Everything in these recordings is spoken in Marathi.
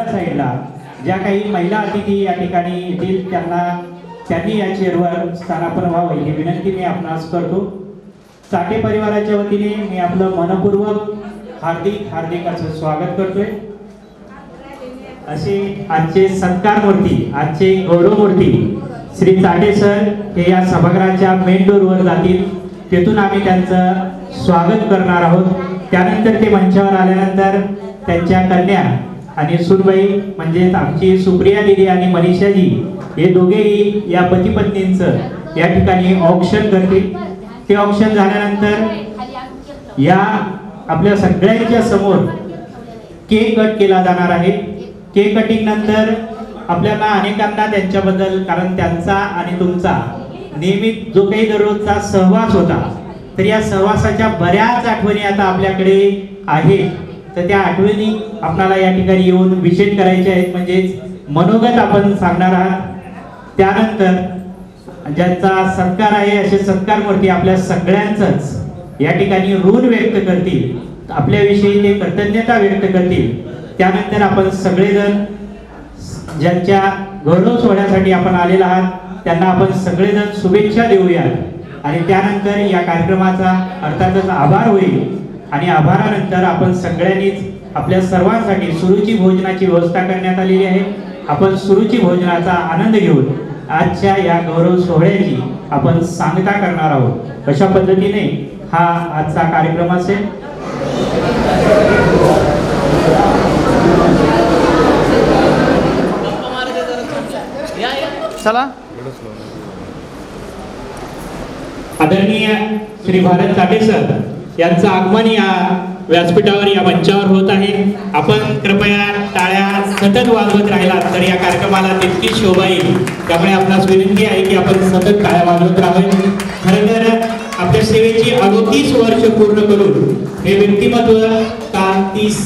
डाव्या साईडला ज्या काही महिला अतिथी या ठिकाणी येतील त्यांनी या चेअरवर स्थानापन्न व्हावे ही विनंती मी आपणास करतो. चाटे परिवाराच्या वतीने मी आपलं मनपूर्वक हार्दिक असं स्वागत करतोय. असे आजचे सत्कारमूर्ती, आजचे गौरवमूर्ती श्री चाटे सर हे या सभागृहाच्या मेन डोरवर जातील. तेथून आम्ही त्यांचं स्वागत करणार आहोत. त्यानंतर ते मंचावर आल्यानंतर त्यांच्या कन्या आणि सुनबाई म्हणजेच आमची सुप्रिया दिदी आणि मनीषाजी हे दोघेही या पती पत्नींचं या ठिकाणी ऑक्शन करतील. ते ऑक्शन झाल्यानंतर या आपल्या सगळ्यांच्या समोर केक कट केला जाणार आहे. केक कटिंग नंतर आपल्याला अनेकांना त्यांच्याबद्दल, कारण त्यांचा आणि तुमचा नेहमी जो काही दररोजचा सहवास होता, तर या सहवासाच्या बऱ्याच आठवणी आता आपल्याकडे आहेत. तर त्या आठवणी आपल्याला या ठिकाणी येऊन विशेष करायच्या आहेत, म्हणजेच मनोगत आपण सांगणार आहात. त्यानंतर ज्यांचा सत्कार आहे असे सत्कारमूर्ती आपल्या सगळ्यांचंच या ठिकाणी ऋण व्यक्त करतील, आपल्याविषयी ते कृतज्ञता व्यक्त करतील. त्यानंतर आपण सगळेजण ज्यांच्या गौरव सोहळ्यासाठी आपण आलेला आहात त्यांना आपण सगळेजण शुभेच्छा देऊयात आणि त्यानंतर या कार्यक्रमाचा अर्थातच आभार होईल. आणि आभारानंतर आपण सगळ्यांनीच आपल्या सर्वांसाठी सुरुची भोजनाची व्यवस्था करण्यात आलेली आहे. आपण सुरुची भोजनाचा आनंद घेऊन आजच्या या गौरव सोहळ्याची आपण सांगता करणार आहोत. अशा पद्धतीने हा आजचा कार्यक्रम असेल. चला. आदरणीय श्री भारत चाटे सर यांचं आगमन या व्यासपीठावर, या मंचावर होत आहे. आपण कृपया टाळ्या सतत वाजवत राहिला तर या कार्यक्रमाला तितकी शोभा येईल. त्यामुळे आपणास विनंती आहे की आपण सतत टाळ्या वाजवत राहावे. खरं तर आपल्या सेवेची 38 वर्ष पूर्ण करून हे व्यक्तिमत्व काल 30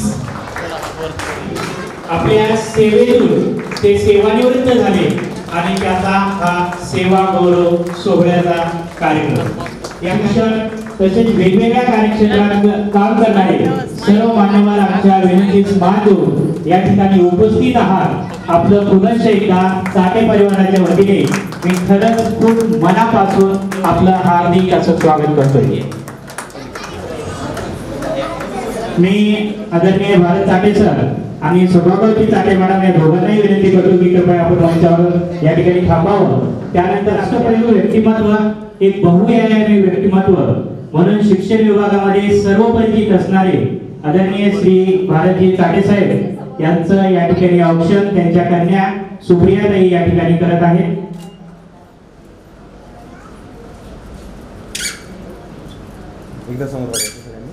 आपल्या सेवेतून ते सेवानिवृत्त झाले आणि त्याचा हा सेवा गौरव सोहळ्याचा कार्यक्रम या तसेच वेगवेगळ्या कार्यक्षेत्रात काम करणारे सर्व मान्यवर आमच्या विनंतीस मान देऊन या ठिकाणी उपस्थित आहात. आपलं पुनश्च एकदा चाटे परिवाराच्या वतीने मी खरंच खूप मनापासून आपलं हार्दिक असं स्वागत करतोय. मी आदरणीय भारत चाटे सर आणि सभापती चाटे मॅडम या दोघांनाही विनंती करतो की कृपया आपण मंचावर या ठिकाणी थांबावं. त्यानंतर असं पहिलं व्यक्तिमत्व, एक बहुआयामी व्यक्तिमत्व म्हणून शिक्षण विभागामध्ये सर्वपरिचित असणारे आदरणीय श्री भारतजी चाटे साहेब यांचं या ठिकाणी औक्षण त्यांच्या कन्या सुप्रियाताई या ठिकाणी करत आहेत. एकदा समोर बघायचं सगळ्यांनी.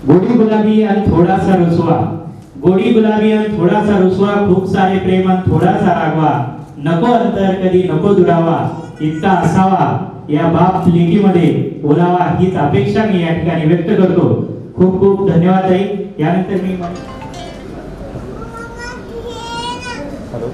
गोडी गुलाबी आणि थोडासा रुसवा, गोडी गुलाबी आणि थोडासा रुसवा, खूप सारे प्रेम आणि थोडासा रागवा, नको अंतर कधी नको दुरावा, इतका असावा या बाप लेकीमध्ये बोलावा, हीच अपेक्षा मी या ठिकाणी व्यक्त करतो. खूप खूप धन्यवाद ताई. यानंतर मी हॅलो.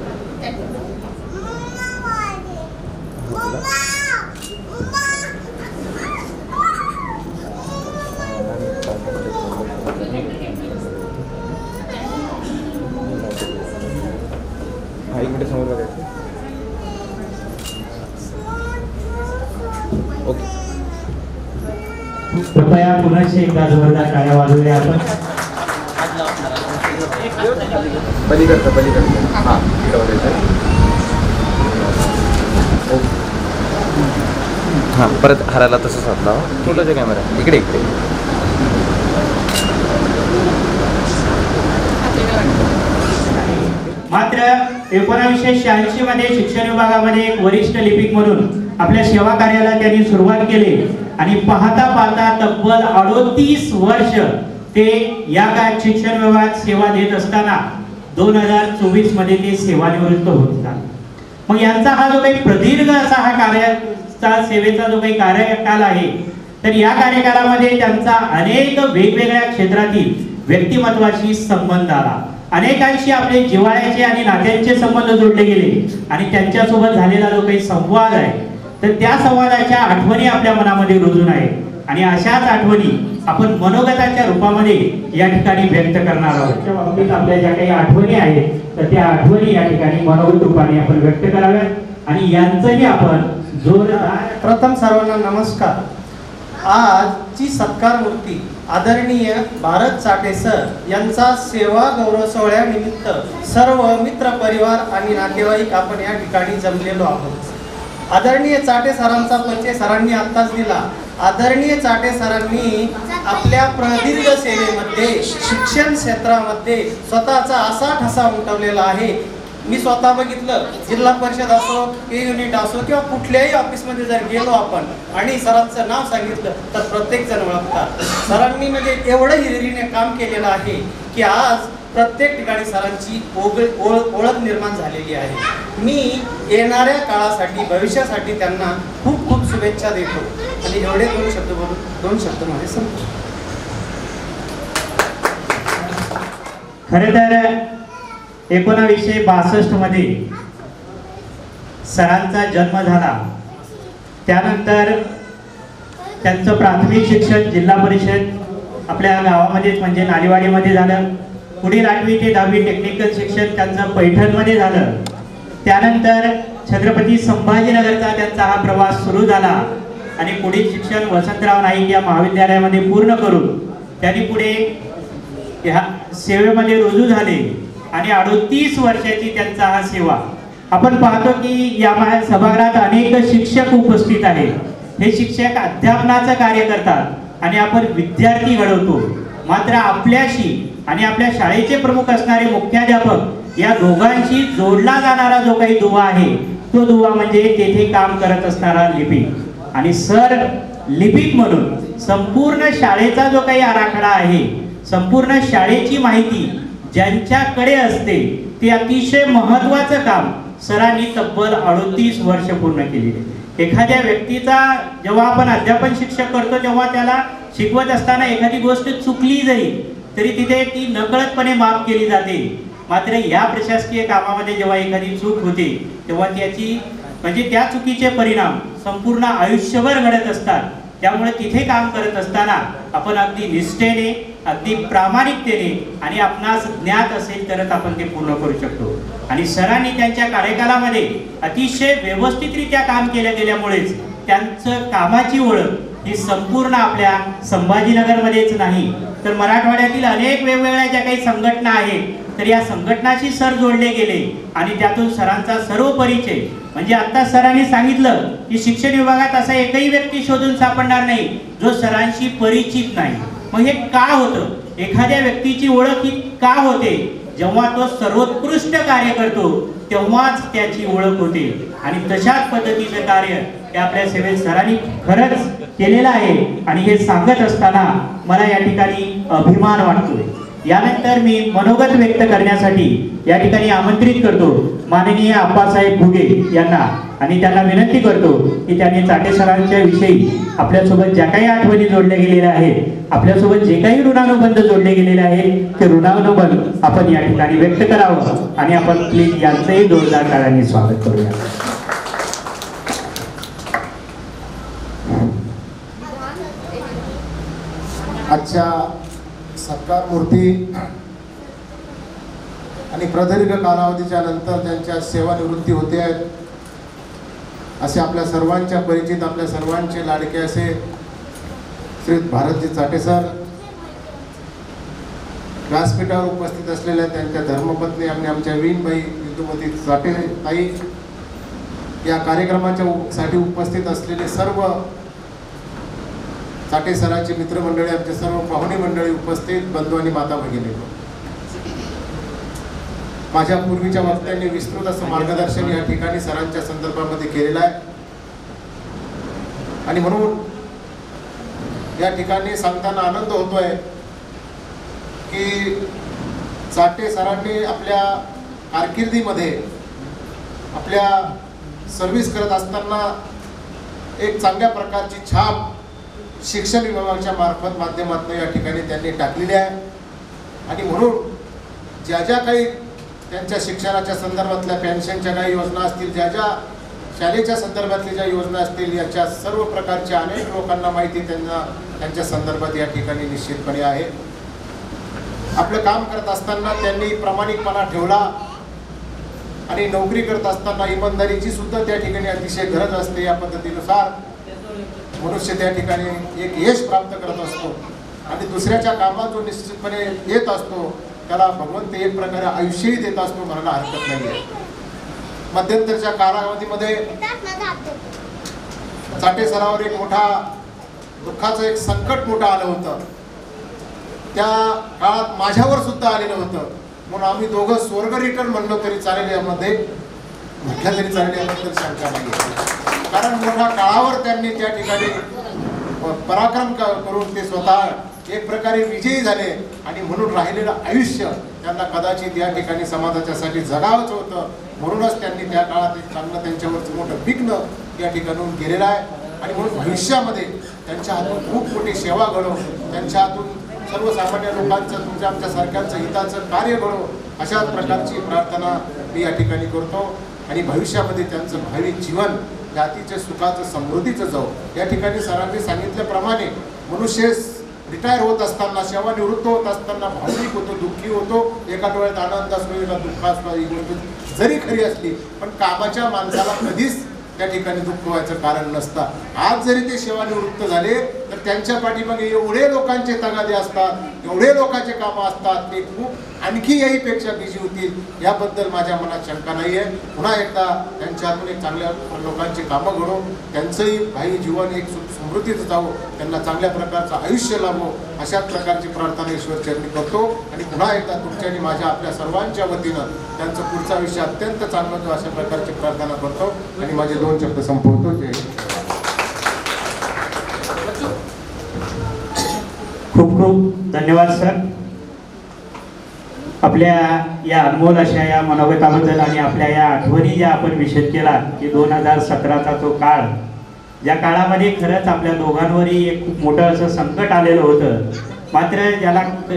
हा, एक मिनिट समोर बघायचं. ओके. कृपया पुन्हा एकदा जोरदार टाळ्या वाजवूया आपण. पलीकडचं हां इकडं बघायचं. ओके. हां, परत हारायला तसंच हात लावा. छोटाचा कॅमेरा इकडे इकडे. मात्र 1986 मध्ये शिक्षण विभागामध्ये एक वरिष्ठ लिपिक म्हणून आपल्या सेवा कार्याला त्यांनी सुरुवात केली आणि पाहता पाहता तब्बल 38 वर्ष ते या काळात शिक्षण विभागात सेवा देत असताना 2024 मध्ये ते सेवानिवृत्त होत होतात. मग यांचा हा जो काही प्रदीर्घ असा हा कार्याचा सेवेचा जो काही कार्यकाल आहे, तर या कार्यकालामध्ये त्यांचा अनेक वेगवेगळ्या क्षेत्रातील व्यक्तिमत्वाशी संबंध आला. अनेकांशी आपले जिव्हाळ्याचे आणि नात्यांचे संबंध जोडले गेले आणि त्यांच्यासोबत झालेला जो काही संवाद आहे, तर त्या संवादाच्या आठवणी आपल्या मनामध्ये रुजून आहेत. आणि अशाच आठवणी आपण मनोगताच्या रूपामध्ये या ठिकाणी व्यक्त करणार आहोत. त्या बाबतीत आपल्या ज्या काही आठवणी आहेत तर त्या आठवणी या ठिकाणी मनोगत रूपाने आपण व्यक्त कराव्यात आणि यांचंही आपण जोरदार प्रथम सर्वांना नमस्कार. आजची सत्कार मूर्ती आदरणीय भारत चाटे सर यांचा सेवा गौरव सोहळ्यानिमित्त सर्व मित्र परिवार आणि नातेवाईक आपण या ठिकाणी जमलेलो आहोत. आदरणीय चाटे सरांचा परिचय सरांनी आत्ताच दिला. आदरणीय चाटे सरांनी आपल्या प्रदीर्घ सेवेमध्ये शिक्षण क्षेत्रामध्ये स्वतःचा असा ठसा उमटवलेला आहे. मी स्वतः बघितलं, जिल्हा परिषद असो, के युनिट असो किंवा कुठल्याही ऑफिसमध्ये जर गेलो आपण आणि सरांचं नाव सांगितलं तर प्रत्येक जण ओळखतात. सरांनी म्हणजे एवढं हिरिरीने काम केलेलं आहे की आज प्रत्येक ठिकाणी सरांची ओळख निर्माण झालेली आहे. मी येणाऱ्या काळासाठी भविष्यासाठी त्यांना खूप खूप शुभेच्छा देतो आणि एवढे दोन शब्द माझे संपतो. खरे तर 1962 मध्ये सरांचा जन्म झाला. त्यानंतर त्यांचं प्राथमिक शिक्षण जिल्हा परिषद आपल्या गावामध्येच म्हणजे नालीवाडीमध्ये झालं. पुढील 8वी ते 10वी टेक्निकल शिक्षण त्यांचं पैठणमध्ये झालं. त्यानंतर छत्रपती संभाजीनगरचा त्यांचा हा प्रवास सुरू झाला आणि पुढील शिक्षण वसंतराव नाईक या महाविद्यालयामध्ये पूर्ण करून त्यांनी पुढे ह्या सेवेमध्ये रुजू झाले आणि 38 वर्षाची त्यांचा हा सेवा. आपण पाहतो की या सभागृहात अनेक शिक्षक उपस्थित आहेत. हे शिक्षक अध्यापनाचं कार्य करतात आणि आपण विद्यार्थी घडवतो. मात्र आपल्याशी आणि आपल्या शाळेचे प्रमुख असणारे मुख्याध्यापक या दोघांशी जोडला जाणारा जो काही दुवा आहे तो दुवा म्हणजे तेथे काम करत असणारा लिपिक. आणि सर लिपिक म्हणून संपूर्ण शाळेचा जो काही आराखडा आहे, संपूर्ण शाळेची माहिती ज्यांच्याकडे असते ते अतिशय महत्त्वाचं काम सरांनी तब्बल 38 वर्ष पूर्ण केलेले. एखाद्या व्यक्तीचा जेव्हा आपण अध्यापन शिक्षक करतो तेव्हा त्याला शिकवत असताना एखादी गोष्ट चुकली जरी तरी तिथे ती नकळतपणे माफ केली जाते. मात्र या प्रशासकीय कामामध्ये जेव्हा एखादी चूक होते तेव्हा त्याची म्हणजे त्या चुकीचे परिणाम संपूर्ण आयुष्यभर घडत असतात. त्यामुळे तिथे काम करत असताना आपण अगदी निष्ठेने, अगदी प्रामाणिकतेने आणि आपणास ज्ञात असेल तरच आपण ते पूर्ण करू शकतो. आणि सरांनी त्यांच्या कार्यकालामध्ये अतिशय व्यवस्थितरित्या काम केलं गेल्यामुळेच त्यांचं कामाची ओळख ही संपूर्ण आपल्या संभाजीनगरमध्येच नाही तर मराठवाड्यातील अनेक वेगवेगळ्या ज्या काही संघटना आहेत तर या संघटनाशी सर जोडले गेले आणि त्यातून सरांचा सर्व परिचय म्हणजे आता सरांनी सांगितलं की शिक्षण विभागात असा एकही व्यक्ती शोधून सापडणार नाही जो सरांशी परिचित नाही. मग हे का होतं? एखाद्या व्यक्तीची ओळख ही का होते? जेव्हा तो सर्वोत्कृष्ट कार्य करतो तेव्हाच त्याची ओळख होते. आणि तशाच पद्धतीचं कार्य हे आपल्या सेवेत सरांनी खरंच केलेलं आहे आणि हे सांगत असताना मला या ठिकाणी अभिमान वाटतोय. यानंतर मी मनोगत व्यक्त करण्यासाठी या ठिकाणी आमंत्रित करतो माननीय आप्पासाहेब घुगे यांना आणि त्यांना विनंती करतो की त्यांनी चाटे सरांच्या विषयी आपल्यासोबत ज्या काही आठवणी जोडल्या गेलेल्या आहेत, आपल्यासोबत जे काही ऋणानुबंध जोडले गेलेले आहेत ते ऋणानुबंध आपण या ठिकाणी व्यक्त करावं आणि आपण प्लीज यांचंही जोरदार टाळ्यांनी स्वागत करूया. आजच्या सत्कार मूर्ती आणि प्रदीर्घ कालावधीच्या नंतर त्यांच्या सेवानिवृत्ती होते आहेत असे आपल्या सर्वांच्या परिचित, आपल्या सर्वांचे लाडके असे श्री भारतजी चाटे सर, व्यासपीठावर उपस्थित असलेल्या त्यांच्या धर्मपत्नी आणि आमच्या वीणबाई विदुमती चाटे ताई, या कार्यक्रमाच्या साठी उपस्थित असलेले सर्व चाटे सरांची मित्रमंडळी, आमचे सर्व पाहुणे मंडळी उपस्थित, बंधू आणि माता भगिनी, माझ्या पूर्वीच्या वक्त्यांनी विस्तृत असं मार्गदर्शन या ठिकाणी सरांच्या संदर्भामध्ये केलेलं आहे. आणि म्हणून या ठिकाणी सांगताना आनंद होतोय की चाटे सरांनी आपल्या कारकिर्दीमध्ये आपल्या सर्व्हिस करत असताना एक चांगल्या प्रकारची छाप शिक्षण विभागाच्या माध्यमातून या ठिकाणी त्यांनी टाकलेली आहे. आणि म्हणून ज्या ज्या काही त्यांच्या शिक्षणाच्या संदर्भातल्या पेन्शनच्या काही योजना असतील, ज्या ज्या शाळेच्या संदर्भातल्या ज्या योजना असतील याच्या सर्व प्रकारच्या अनेक लोकांना माहिती त्यांच्या संदर्भात या ठिकाणी निश्चितपणे आहे. आपलं काम करत असताना त्यांनी प्रामाणिकपणा ठेवला आणि नोकरी करत असताना इमानदारीची सुद्धा त्या ठिकाणी अतिशय गरज असते. या पद्धतीनुसार मनुष्य त्या ठिकाणी एक यश प्राप्त करत असतो आणि दुसऱ्याच्या कामात जो निश्चितपणे येत असतो त्याला भगवंत एक प्रकारे आयुष्यही देत असतो म्हणायला हरकत नाही आहे. मध्यंतरच्या कालावधीमध्ये चाटे सरावर एक मोठा दुःखाचं एक संकट मोठं आलं होतं. त्या काळात माझ्यावर सुद्धा आलेलं होतं. म्हणून आम्ही दोघं स्वर्ग रिटर्न म्हणलो तरी चालेल, यामध्ये म्हटलं तरी चालेल, याबद्दल शंका नाही. कारण मोठ्या काळावर त्यांनी त्या ठिकाणी पराक्रम करून ते स्वतः एक प्रकारे विजयी झाले आणि म्हणून राहिलेलं आयुष्य त्यांना कदाचित या ठिकाणी समाजाच्यासाठी जगावंच होतं. म्हणूनच त्यांनी त्या काळात एक चांगलं त्यांच्यावरचं मोठं विघ्न या ठिकाणून गेलेलं आहे आणि म्हणून भविष्यामध्ये त्यांच्या हातून खूप मोठी सेवा घडो, त्यांच्या हातून सर्वसामान्य लोकांचं तुमच्या आमच्यासारख्यांचं हिताचं कार्य घडो, अशाच प्रकारची प्रार्थना मी या ठिकाणी करतो आणि भविष्यामध्ये त्यांचं भावी जीवन जातीच्या सुखाचं समृद्धीचं जाऊ. या ठिकाणी सरांनी सांगितल्याप्रमाणे मनुष्य रिटायर होत असताना, सेवानिवृत्त होत असताना भावनिक होतो, दुःखी होतो. एका डोळ्यात आनंद असतो, एका दुःख असतो. ही गोष्ट जरी खरी असली पण कामाच्या माणसाला कधीच त्या ठिकाणी दुःख व्हायचं कारण नसतं. आज जरी ते सेवानिवृत्त झाले तर त्यांच्या पाठीमागे एवढे लोकांचे तगादे असतात, एवढे लोकांचे कामं असतात, ते खूप आणखी याहीपेक्षा बिझी होतील. याबद्दल माझ्या मनात शंका नाही आहे. पुन्हा एकदा त्यांच्या हातून एक चांगल्या लोकांची कामं घडो, त्यांचंही भावी जीवन एक सुख समृद्धीचं जावो, त्यांना चांगल्या प्रकारचं आयुष्य लाभो, अशाच प्रकारची प्रार्थना ईश्वरचरणी करतो आणि पुन्हा एकदा तुमच्या आणि माझ्या आपल्या सर्वांच्या वतीनं त्यांचं पुढचं आयुष्य अत्यंत चांगलं जावं अशा प्रकारची प्रार्थना करतो आणि माझे 2 शब्द संपवतो. जय खूप खूप धन्यवाद सर, आपल्या या अनमोल अशा या मनोगताबद्दल आणि आपल्या या आठवणी ज्या आपण विशद केला की 2017चा तो काळ, ज्या काळामध्ये खरंच आपल्या दोघांवरही एक खूप मोठं असं संकट आलेलं होतं. मात्र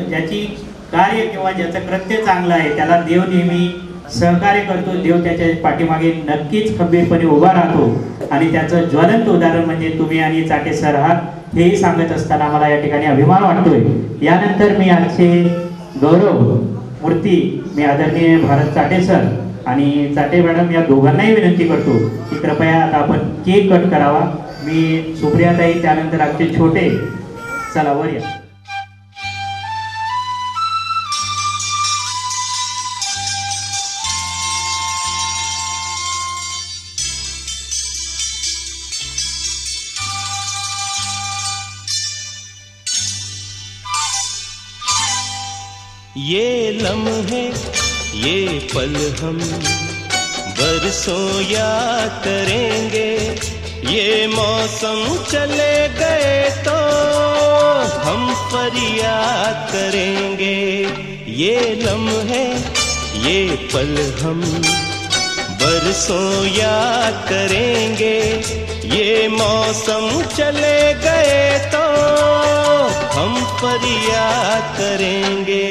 ज्याची कार्य किंवा ज्याचं कृत्य चांगलं आहे त्याला देव नेहमी सहकार्य करतो. देव त्याच्या पाठीमागे नक्कीच खंबीरपणे उभा राहतो आणि त्याचं ज्वलंत उदाहरण म्हणजे तुम्ही आणि चाटे सर आहात, हेही सांगत असताना मला या ठिकाणी अभिमान वाटतोय. यानंतर मी आजचे गौरव मूर्ती मी आदरणीय भारत चाटे सर आणि चाटे मॅडम या दोघांनाही विनंती करतो की कृपया आता आपण केक कट करावा. मी सुप्रियाताई, त्यानंतर आमचे छोटे, चला वर या. ये लम्हे ये पल हम बरसों याद करेंगे, ये मौसम चले गए तो हम फरियाद करेंगे. ये लम्हे ये पल हम बरसों याद करेंगे, ये मौसम चले गए तो हम फरियाद करेंगे.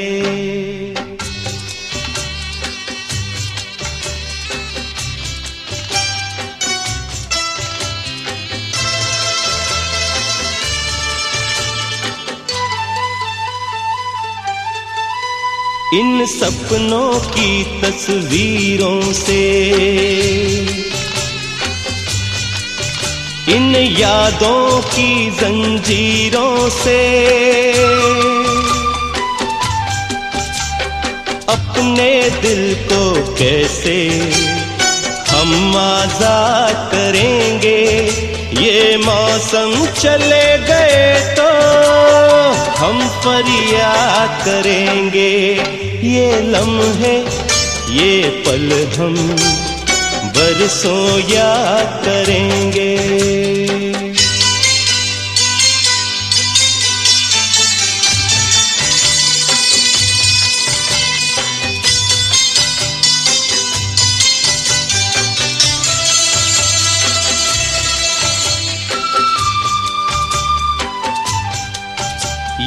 इन सपनों की तस्वीरों से, इन यादों की जंजीरों से अपने दिल को कैसे हम आजाद करेंगे. ये मौसम चले गए तो हम फरियाद करेंगे. ये लम्हे ये पल हम बरसों याद करेंगे.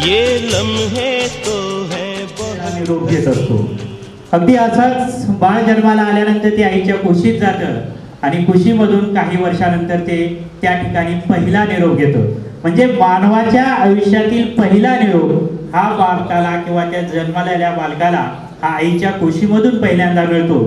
ये लम्हे तो है निरोप घेत असतो. अगदी असाच बाळ जन्माला आल्यानंतर ते आईच्या कुशीत जातं आणि कुशीमधून काही वर्षानंतर ते त्या ठिकाणी पहिला निरोप घेतो. म्हणजे मानवाच्या आयुष्यातील पहिला निरोप हा बालकाला किंवा त्या जन्मलेल्या बालकाला हा आईच्या कुशीमधून पहिल्यांदा मिळतो.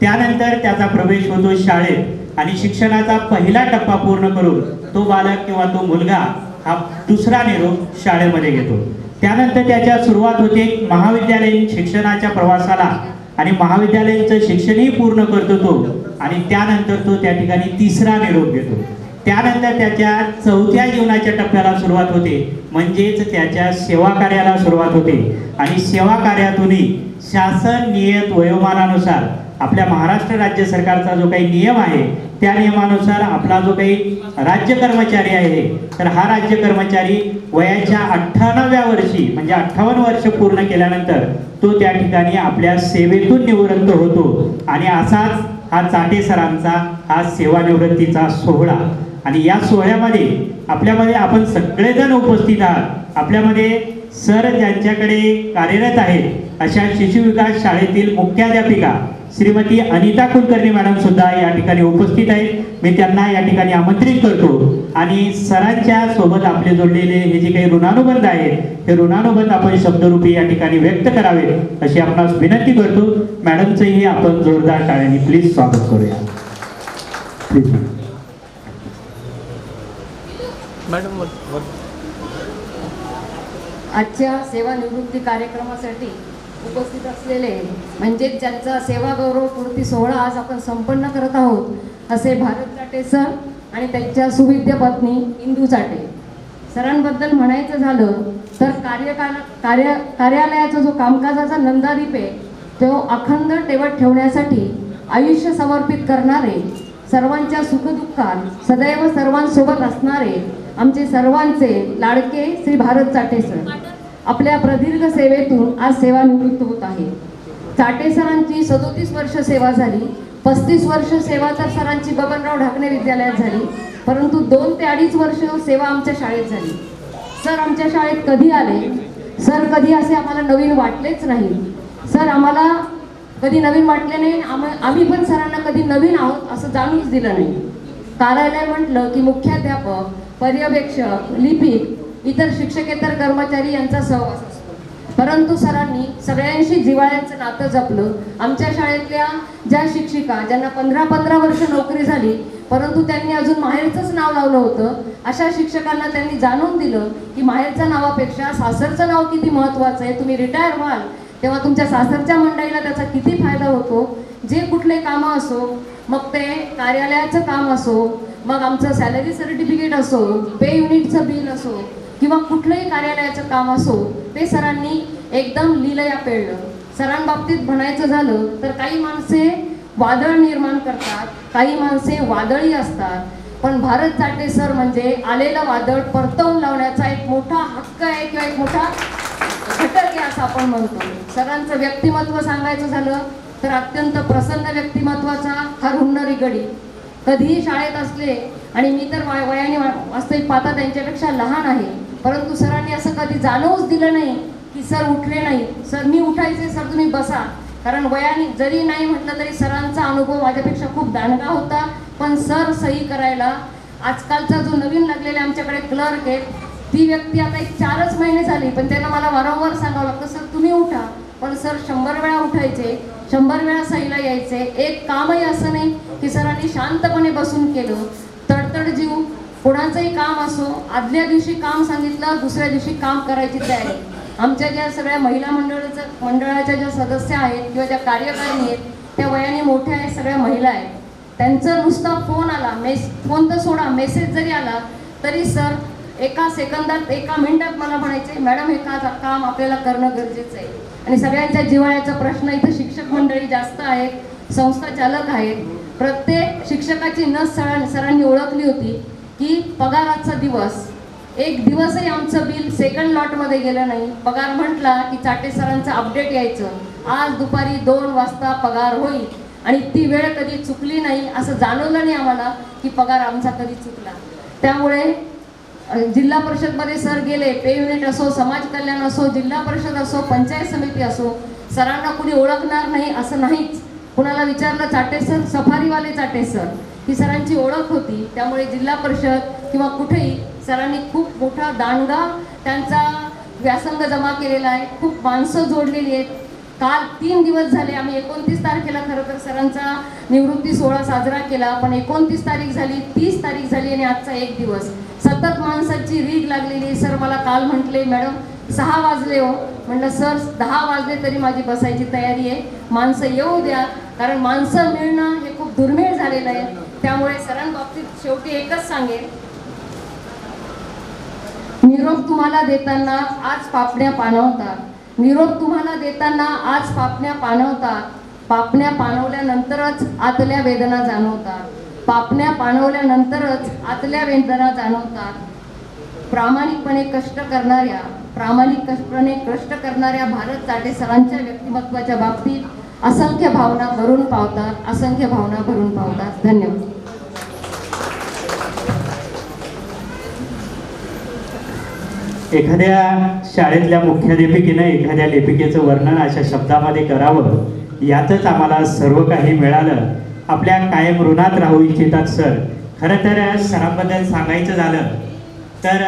त्यानंतर त्याचा प्रवेश होतो शाळेत आणि शिक्षणाचा पहिला टप्पा पूर्ण करून तो बालक किंवा तो मुलगा हा दुसरा निरोप शाळेमध्ये घेतो. त्यानंतर त्याच्या सुरुवात होते महाविद्यालयीन शिक्षणाच्या प्रवासाला आणि महाविद्यालयाचं शिक्षणही पूर्ण करतो तो आणि त्यानंतर तो त्या ठिकाणी तिसरा निरोप घेतो. त्यानंतर त्याच्या चौथ्या जीवनाच्या टप्प्याला सुरुवात होते, म्हणजेच त्याच्या सेवा कार्याला सुरुवात होते आणि सेवा कार्यातूनही शासन नियत वयोमानानुसार आपल्या महाराष्ट्र राज्य सरकारचा जो काही नियम आहे त्या नियमानुसार आपला जो काही राज्य कर्मचारी आहे तर हा राज्य कर्मचारी वयाच्या 98व्या वर्षी म्हणजे 58 वर्ष पूर्ण केल्यानंतर तो त्या ठिकाणी आपल्या सेवेतून निवृत्त होतो. आणि असाच हा चाटे सरांचा हा सेवानिवृत्तीचा सोहळा. आणि या सोहळ्यामध्ये आपल्यामध्ये आपण सगळेजण उपस्थित आहात. आपल्यामध्ये सर ज्यांच्याकडे कार्यरत आहेत अशा शिशु विकास शाळेतील मुख्याध्यापिका श्रीमती अनिता कुलकर्णी मॅडम सुद्धा या ठिकाणी उपस्थित आहेत. मी त्यांना या ठिकाणी आमंत्रित करतो आणि सरांच्या सोबत आपले जोडलेले हे जे काही ऋणानुबंध आहेत हे ऋणानुबंध आपण शब्दरूपी या ठिकाणी व्यक्त करावे अशी आपणास विनंती करतो. मॅडमचंही आपण जोरदार टाळ्यांनी प्लीज स्वागत करूया. प्लीज मॅडम आजच्या सेवानिवृत्ती कार्यक्रमासाठी उपस्थित असलेले म्हणजेच ज्यांचा सेवा गौरव पूर्ती सोहळा आज आपण संपन्न करत आहोत असे भारत चाटे सर आणि त्यांच्या सुविद्य पत्नी इंदू चाटे. सरांबद्दल म्हणायचं झालं तर कार्यालयाचा जो कामकाजाचा नंदादीप आहे तो अखंड तेवत ठेवण्यासाठी आयुष्य समर्पित करणारे, सर्वांच्या सुखदुःखात सदैव सर्वांसोबत असणारे आमचे सर्वांचे लाडके श्री भारत चाटे सर आपल्या प्रदीर्घ सेवेतून आज सेवानिवृत्त होत आहे. चाटे सरांची 37 वर्ष सेवा झाली. 35 वर्ष सेवा तर सरांची बबनराव ढाकणे विद्यालयात झाली, परंतु 2 ते 2.5 वर्ष सेवा आमच्या शाळेत झाली. सर आमच्या शाळेत कधी आले, सर कधी असे आम्हाला नवीन वाटलेच नाही. सर आम्हाला कधी नवीन वाटले नाही, आम्ही पण सरांना कधी नवीन आहोत असं जाणूनच दिलं नाही. कार्यालय म्हटलं की मुख्याध्यापक, पर्यवेक्षक, लिपिक, इतर शिक्षकेतर कर्मचारी यांचा सहवास असतो. परंतु सरांनी सगळ्यांशी जिव्हाळ्याचं नातं जपलं. आमच्या शाळेतल्या ज्या शिक्षिका ज्यांना 15 वर्ष नोकरी झाली परंतु त्यांनी अजून माहेरचंच नाव लावलं होतं अशा शिक्षकांना त्यांनी जाणून दिलं की माहेरच्या नावापेक्षा सासरचं नाव किती महत्त्वाचं आहे. तुम्ही रिटायर व्हाल तेव्हा तुमच्या सासरच्या मंडळीला त्याचा किती फायदा होतो. जे कुठले कामं असो, मग ते कार्यालयाचं काम असो, मग आमचं सॅलरी सर्टिफिकेट असो, पे युनिटचं बिल असो किंवा कुठलंही कार्यालयाचं काम असो, ते सरांनी एकदम लीलया पेळलं. सरांबाबतीत म्हणायचं झालं तर काही माणसे वादळ निर्माण करतात, काही माणसे वादळी असतात, पण भारत चाटे सर म्हणजे आलेलं वादळ परतवून लावण्याचा एक मोठा हक्क आहे किंवा एक मोठा घटक आहे असं आपण म्हणतो. सरांचं व्यक्तिमत्व सांगायचं झालं तर अत्यंत प्रसन्न व्यक्तिमत्वाचा हा हुन्नरी गडी. कधीही शाळेत असले आणि मी तर वयाने वास्तविक पाहता त्यांच्यापेक्षा लहान आहे, परंतु सरांनी असं कधी जाणवूच दिलं नाही की सर उठले नाही, सर मी उठायचे, सर तुम्ही बसा. कारण वयाने जरी नाही म्हटलं तरी सरांचा अनुभव माझ्यापेक्षा खूप दांडगा होता. पण सर सही करायला आजकालचा जो नवीन लागलेला आमच्याकडे क्लर्क आहे ती व्यक्ती आता 4च महिने झाली, पण त्यांना मला वारंवार सांगावं लागतं सर तुम्ही उठा. पण सर 100 वेळा उठायचे, 100 वेळा सहीला यायचे. एक कामही असं नाही की सरांनी शांतपणे बसून केलं. तडतड जीव, कोणाचंही काम असो, आदल्या दिवशी काम सांगितलं दुसऱ्या दिवशी काम करायची तयारी. आमच्या ज्या सगळ्या महिला मंडळाच्या ज्या सदस्य आहेत किंवा ज्या कार्यकारिणी आहेत त्या वयाने मोठ्या आहेत, सगळ्या महिला आहेत. त्यांचा नुसता फोन आला, फोन तर सोडा, मेसेज जरी आला तरी सर एका सेकंदात, एका मिनिटात मला म्हणायचे मॅडम हे काम आपल्याला करणं गरजेचं आहे. आणि सगळ्यांच्या जिव्हाळ्याचा प्रश्न, इथं शिक्षक मंडळी जास्त आहेत, संस्था चालक आहेत. प्रत्येक शिक्षकाची नस सरांनी ओळखली होती की पगाराचा दिवस, एक दिवसही आमचं बिल सेकंड लॉटमध्ये गेलं नाही. पगार म्हटला की चाटे सरांचं अपडेट यायचं, आज दुपारी 2 वाजता पगार होईल. आणि ती वेळ कधी चुकली नाही, असं जाणवलं नाही आम्हाला की पगार आमचा कधी चुकला. त्यामुळे जिल्हा परिषदमध्ये सर गेले, पे युनिट असो, समाज कल्याण असो, जिल्हा परिषद असो, पंचायत समिती असो, सरांना कुणी ओळखणार नाही असं नाहीच. कुणाला विचारलं चाटे सर, सफारीवाले चाटे सर, ही सरांची ओळख होती. त्यामुळे जिल्हा परिषद किंवा कुठेही सरांनी खूप मोठा दांडगा त्यांचा व्यासंग जमा केलेला आहे. खूप माणसं जोडलेली आहेत. काल 3 दिवस झाले, आम्ही 29 तारखेला खरं तर सरांचा निवृत्ती सोहळा साजरा केला, पण 29 तारीख झाली, 30 तारीख झाली आणि आजचा 1 दिवस. सतत माणसाची रीग लागलेली. सर मला काल म्हटले, मॅडम 6 वाजले हो. म्हटलं सर 10 वाजले तरी माझी बसायची तयारी आहे, माणसं येऊ द्या, कारण माणसं मिळणं हे खूप दुर्मिळ झालेलं आहे. त्यामुळे सरांबाबतीत शेवटी एकच सांगेन, निरोप तुम्हाला देताना आज पापण्या पाणवतात. निरोप तुम्हाला देताना आज पापण्या पाणवतात. पापण्या पाणवल्यानंतरच आतल्या वेदना जाणवतात. पापण्या पाणवल्यानंतरच आतल्या वेदना जाणवतात. प्रामाणिकपणे कष्ट करणाऱ्या भारत चाटे सरांच्या व्यक्तिमत्वाच्या बाबतीत असंख्य भावना भरून पावतात. धन्यवाद. एखाद्या शाळेतल्या मुख्याध्यापिकेनं एखाद्या लेखिकेचं वर्णन अशा शब्दामध्ये करावं, यातच आम्हाला सर्व काही मिळालं. आपल्या कायम ऋणात राहू इच्छितात सर. खरं तर सरांबद्दल सांगायचं झालं तर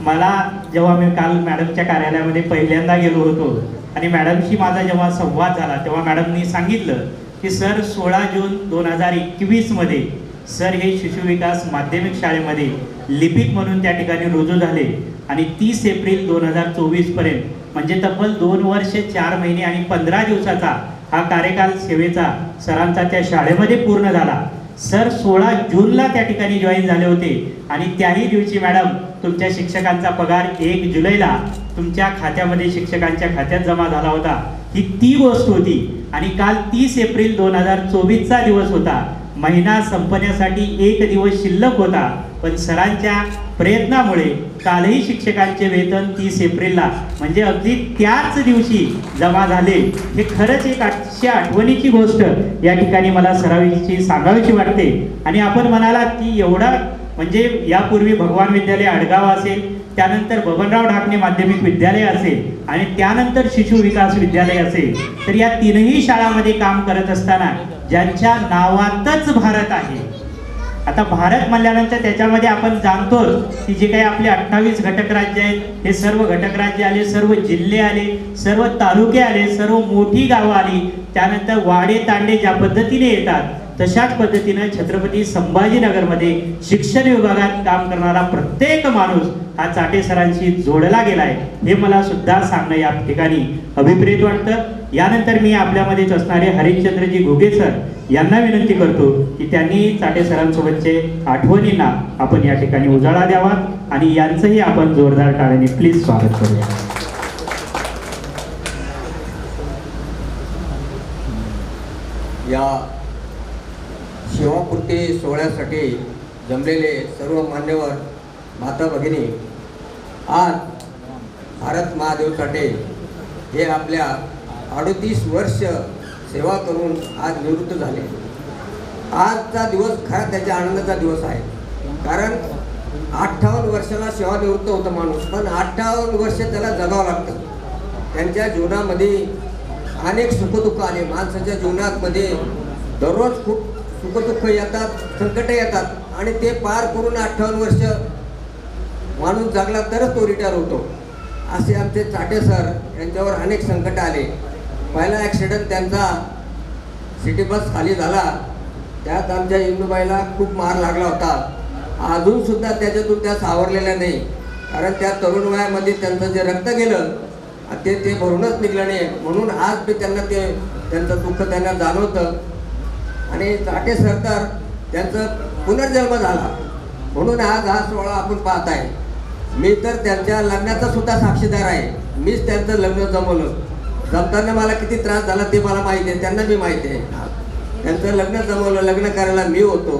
मला जेव्हा मी काल मॅडमच्या कार्यालयामध्ये पहिल्यांदा गेलो होतो आणि मॅडमशी माझा जेव्हा संवाद झाला, तेव्हा मॅडमनी सांगितलं की सर 16 जून 2021मध्ये सर हे शिशुविकास माध्यमिक शाळेमध्ये लिपिक म्हणून त्या ठिकाणी रुजू झाले आणि 30 एप्रिल 2024पर्यंत म्हणजे तब्बल 2 वर्ष 4 महिने आणि 15 दिवसाचा हा कार्यकाल सेवेचा सरांचा त्या शाळेमध्ये पूर्ण झाला. सर 16 जूनला त्या ठिकाणी जॉईन झाले होते आणि त्याही दिवशी मॅडम तुमच्या शिक्षकांचा पगार 1 जुलैला तुमच्या खात्यामध्ये शिक्षकांच्या खात्यात जमा झाला होता. ही ती गोष्ट होती आणि काल 30 एप्रिल 2024चा दिवस होता. महिना संपण्यासाठी 1 दिवस शिल्लक होता, पण सरांच्या प्रयत्नामुळे कालही शिक्षकांचे वेतन 30 एप्रिलला म्हणजे अगदी त्याच दिवशी जमा झाले. हे खरंच एक अतिशय आठवणीची गोष्ट या ठिकाणी मला सरांविषयी सांगावीशी वाटते. आणि आपण म्हणालात की एवढा म्हणजे यापूर्वी भगवान विद्यालय आडगाव असेल, त्यानंतर बबनराव ढाकणे माध्यमिक विद्यालय असेल आणि त्यानंतर शिशु विकास विद्यालय असेल, तर या तीनही शाळांमध्ये काम करत असताना ज्यांच्या नावातच भारत आहे. आता भारत म्हणल्यानंतर त्याच्यामध्ये आपण जाणतो की जे काही आपले 28 घटक राज्य आहेत हे सर्व घटक राज्य आले, सर्व जिल्हे आले, सर्व तालुके आले, सर्व मोठी गावं आली. त्यानंतर वाडे तांडे ज्या पद्धतीने येतात तशाच पद्धतीनं छत्रपती संभाजीनगरमध्ये शिक्षण विभागात काम करणारा प्रत्येक माणूस हा चाटे सरांशी जोडला गेलाय, हे मला सुद्धा सांगणं या ठिकाणी अभिप्रेत वाटतं. यानंतर मी आपल्यामध्येच असणारे हरिश्चंद्रजी घुगे सर यांना विनंती करतो की त्यांनी चाटे सरांसोबतचे आठवणींना आपण या ठिकाणी उजाळा द्यावा आणि यांचंही आपण जोरदार टाळ्याने प्लीज स्वागत करूया. या सेवापूर्ती सोहळ्यासाठी जमलेले सर्व मान्यवर माता भगिनी, आज भारत महादेव चाटे हे आपल्या 38 वर्ष सेवा करून आज निवृत्त झाले. आजचा दिवस खरा त्याच्या आनंदाचा दिवस आहे, कारण 58 वर्षाला सेवानिवृत्त होता माणूस, पण 58 वर्ष त्याला जगावं लागतं. त्यांच्या जीवनामध्ये अनेक सुखदुःख आले. माणसाच्या जीवनामध्ये दररोज खूप सुखदुःख येतात, संकट येतात आणि ते पार करून 58 वर्ष माणूस जगला तरच तो रिटायर होतो. असे आमचे चाटे सर यांच्यावर अनेक संकट आले. पहिला ॲक्सिडेंट त्यांचा सिटी बस खाली झाला, त्यात आमच्या इंदूबाईला खूप मार लागला होता. अजूनसुद्धा त्याच्यातून त्या सावरलेल्या नाही, कारण त्या तरुण वयामध्ये त्यांचं जे रक्त गेलं ते भरूनच निघलं नाही. म्हणून आज मी त्यांना त्यांचं दुःख त्यांना जाणवतं. आणि चाटे सर तर त्यांचं पुनर्जन्म झाला म्हणून आज हा सोहळा आपण पाहत आहे. मी तर त्यांच्या लग्नाचा सुद्धा साक्षीदार आहे. मीच त्यांचं लग्न जमवलं. जमताना मला किती त्रास झाला ते मला माहिती आहे, त्यांना बी माहिती आहे. त्यांचं लग्न जमवलं, लग्न करायला मी होतो.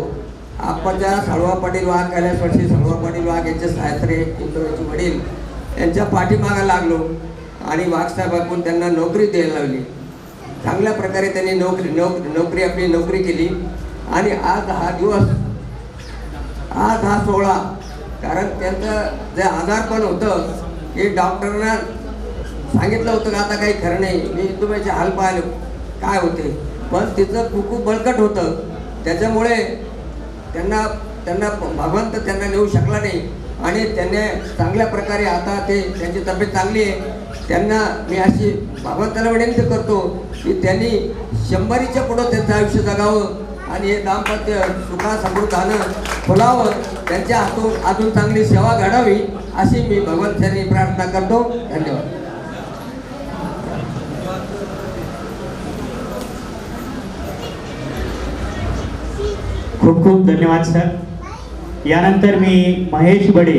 आप्पाच्या साळवा पाटील वाघ, कैलासवासी साळवा पाटील वाघ यांचे सासरे इंदोरचे वडील यांच्या पाठीमागा लागलो आणि वाघसाहेबांकडून त्यांना नोकरी द्यायला लावली. चांगल्या प्रकारे त्यांनी नोकरी आपली नोकरी केली. आणि आज हा दिवस, आज हा सोहळा, कारण त्यांचं जे आजारपण होतं हे डॉक्टरांना सांगितलं होतं का आता काही खरं नाही. मी इंदुबाईचे हाल पाहिले काय होते, पण तिचं खूप बळकट होतं. त्याच्यामुळे त्यांना भगवंत त्यांना नेऊ शकला नाही आणि त्यांनी चांगल्या प्रकारे आता त्यांची तब्येत चांगली आहे. त्यांना मी अशी भगवंताला विनंती करतो की त्यांनी 100च्या पुढं त्यांचं आयुष्य जगावं आणि हे दाम्पत्य सुखा समृद्धानं फुलावं. त्यांच्या हातून अजून चांगली सेवा घडावी अशी मी भगवंतांनी प्रार्थना करतो. धन्यवाद. खूप खूप धन्यवाद सर. यानंतर मी महेश बडे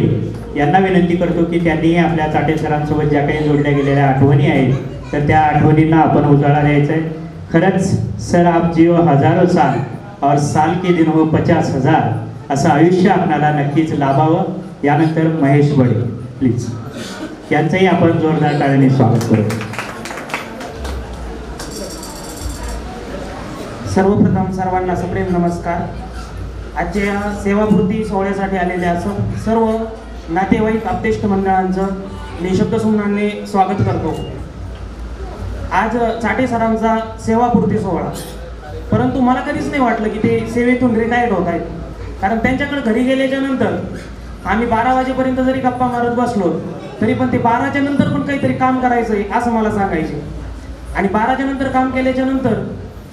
यांना विनंती करतो की त्यांनी आपल्या चाटे सरांसोबत ज्या काही जोडल्या गेलेल्या आठवणी आहेत तर त्या आठवणींना आपण उजाळा द्यायचा आहे. खरंच सर, आप जिओ हजारो साल और साल के दिन हो 50,000 असं आयुष्य आपल्याला नक्कीच लाभावं. यानंतर महेश बडे प्लीज, यांचंही आपण जोरदार टाळ्याने स्वागत करू. सर्वप्रथम सर्वांना सप्रेम नमस्कार. आजच्या या सेवापूर्ती सोहळ्यासाठी आलेल्या सर्व नातेवाईक आप्तेष्ट मंडळांचं मी शब्दसुमनाने स्वागत करतो. आज चाटे सरांचा सेवापूर्ती सोहळा, परंतु मला कधीच नाही वाटलं की ते सेवेतून रिटायर्ड होत आहेत. कारण त्यांच्याकडे घरी गेल्याच्या नंतर आम्ही 12 वाजेपर्यंत जरी गप्पा मारत बसलो तरी पण ते 12च्या नंतर पण काहीतरी काम करायचं आहे असं मला सांगायचे. आणि 12च्या नंतर काम केल्याच्या नंतर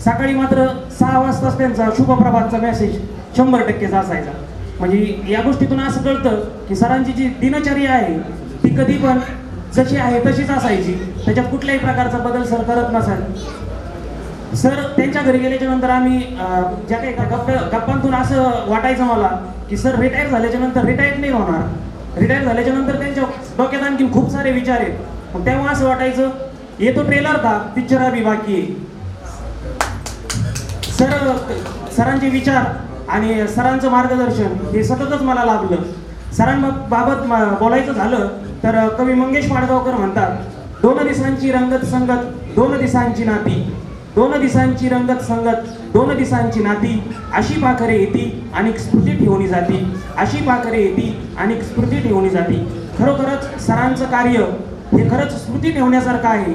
सकाळी मात्र 6 वाजताच त्यांचा शुभप्रभातचा मेसेज 100% असायचा. म्हणजे या गोष्टीतून असं कळतं की सरांची जी दिनचर्या आहे ती कधी पण जशी आहे तशीच असायची, त्याच्यात कुठल्याही प्रकारचा बदल सर करत नसायचे. सर त्यांच्या घरी गेल्याच्या नंतर आम्ही ज्या काही गप्पांतून असं वाटायचं मला की सर रिटायर झाल्याच्या नंतर रिटायर नाही होणार. रिटायर झाल्याच्या नंतर त्यांच्या डोक्यात आणखी खूप सारे विचार आहेत. मग तेव्हा असं वाटायचं ये तो ट्रेलर था, पिक्चर अभी बाकी आहे. सरांचे विचार आणि सरांचं मार्गदर्शन हे सततच मला लाभलं. सरांबाबत बोलायचं झालं तर कवी मंगेश पाडगावकर म्हणतात, 2 दिसांची रंगत संगत 2 दिसांची नाती, 2 दिसांची रंगत संगत 2 दिसांची नाती, अशी पाखरे येती आणि स्मृती ठेवणी जाती, अशी पाखरे येती आणि स्मृती ठेवणी जाती. खरोखरच सरांचं कार्य हे खरंच स्मृती ठेवण्यासारखं आहे.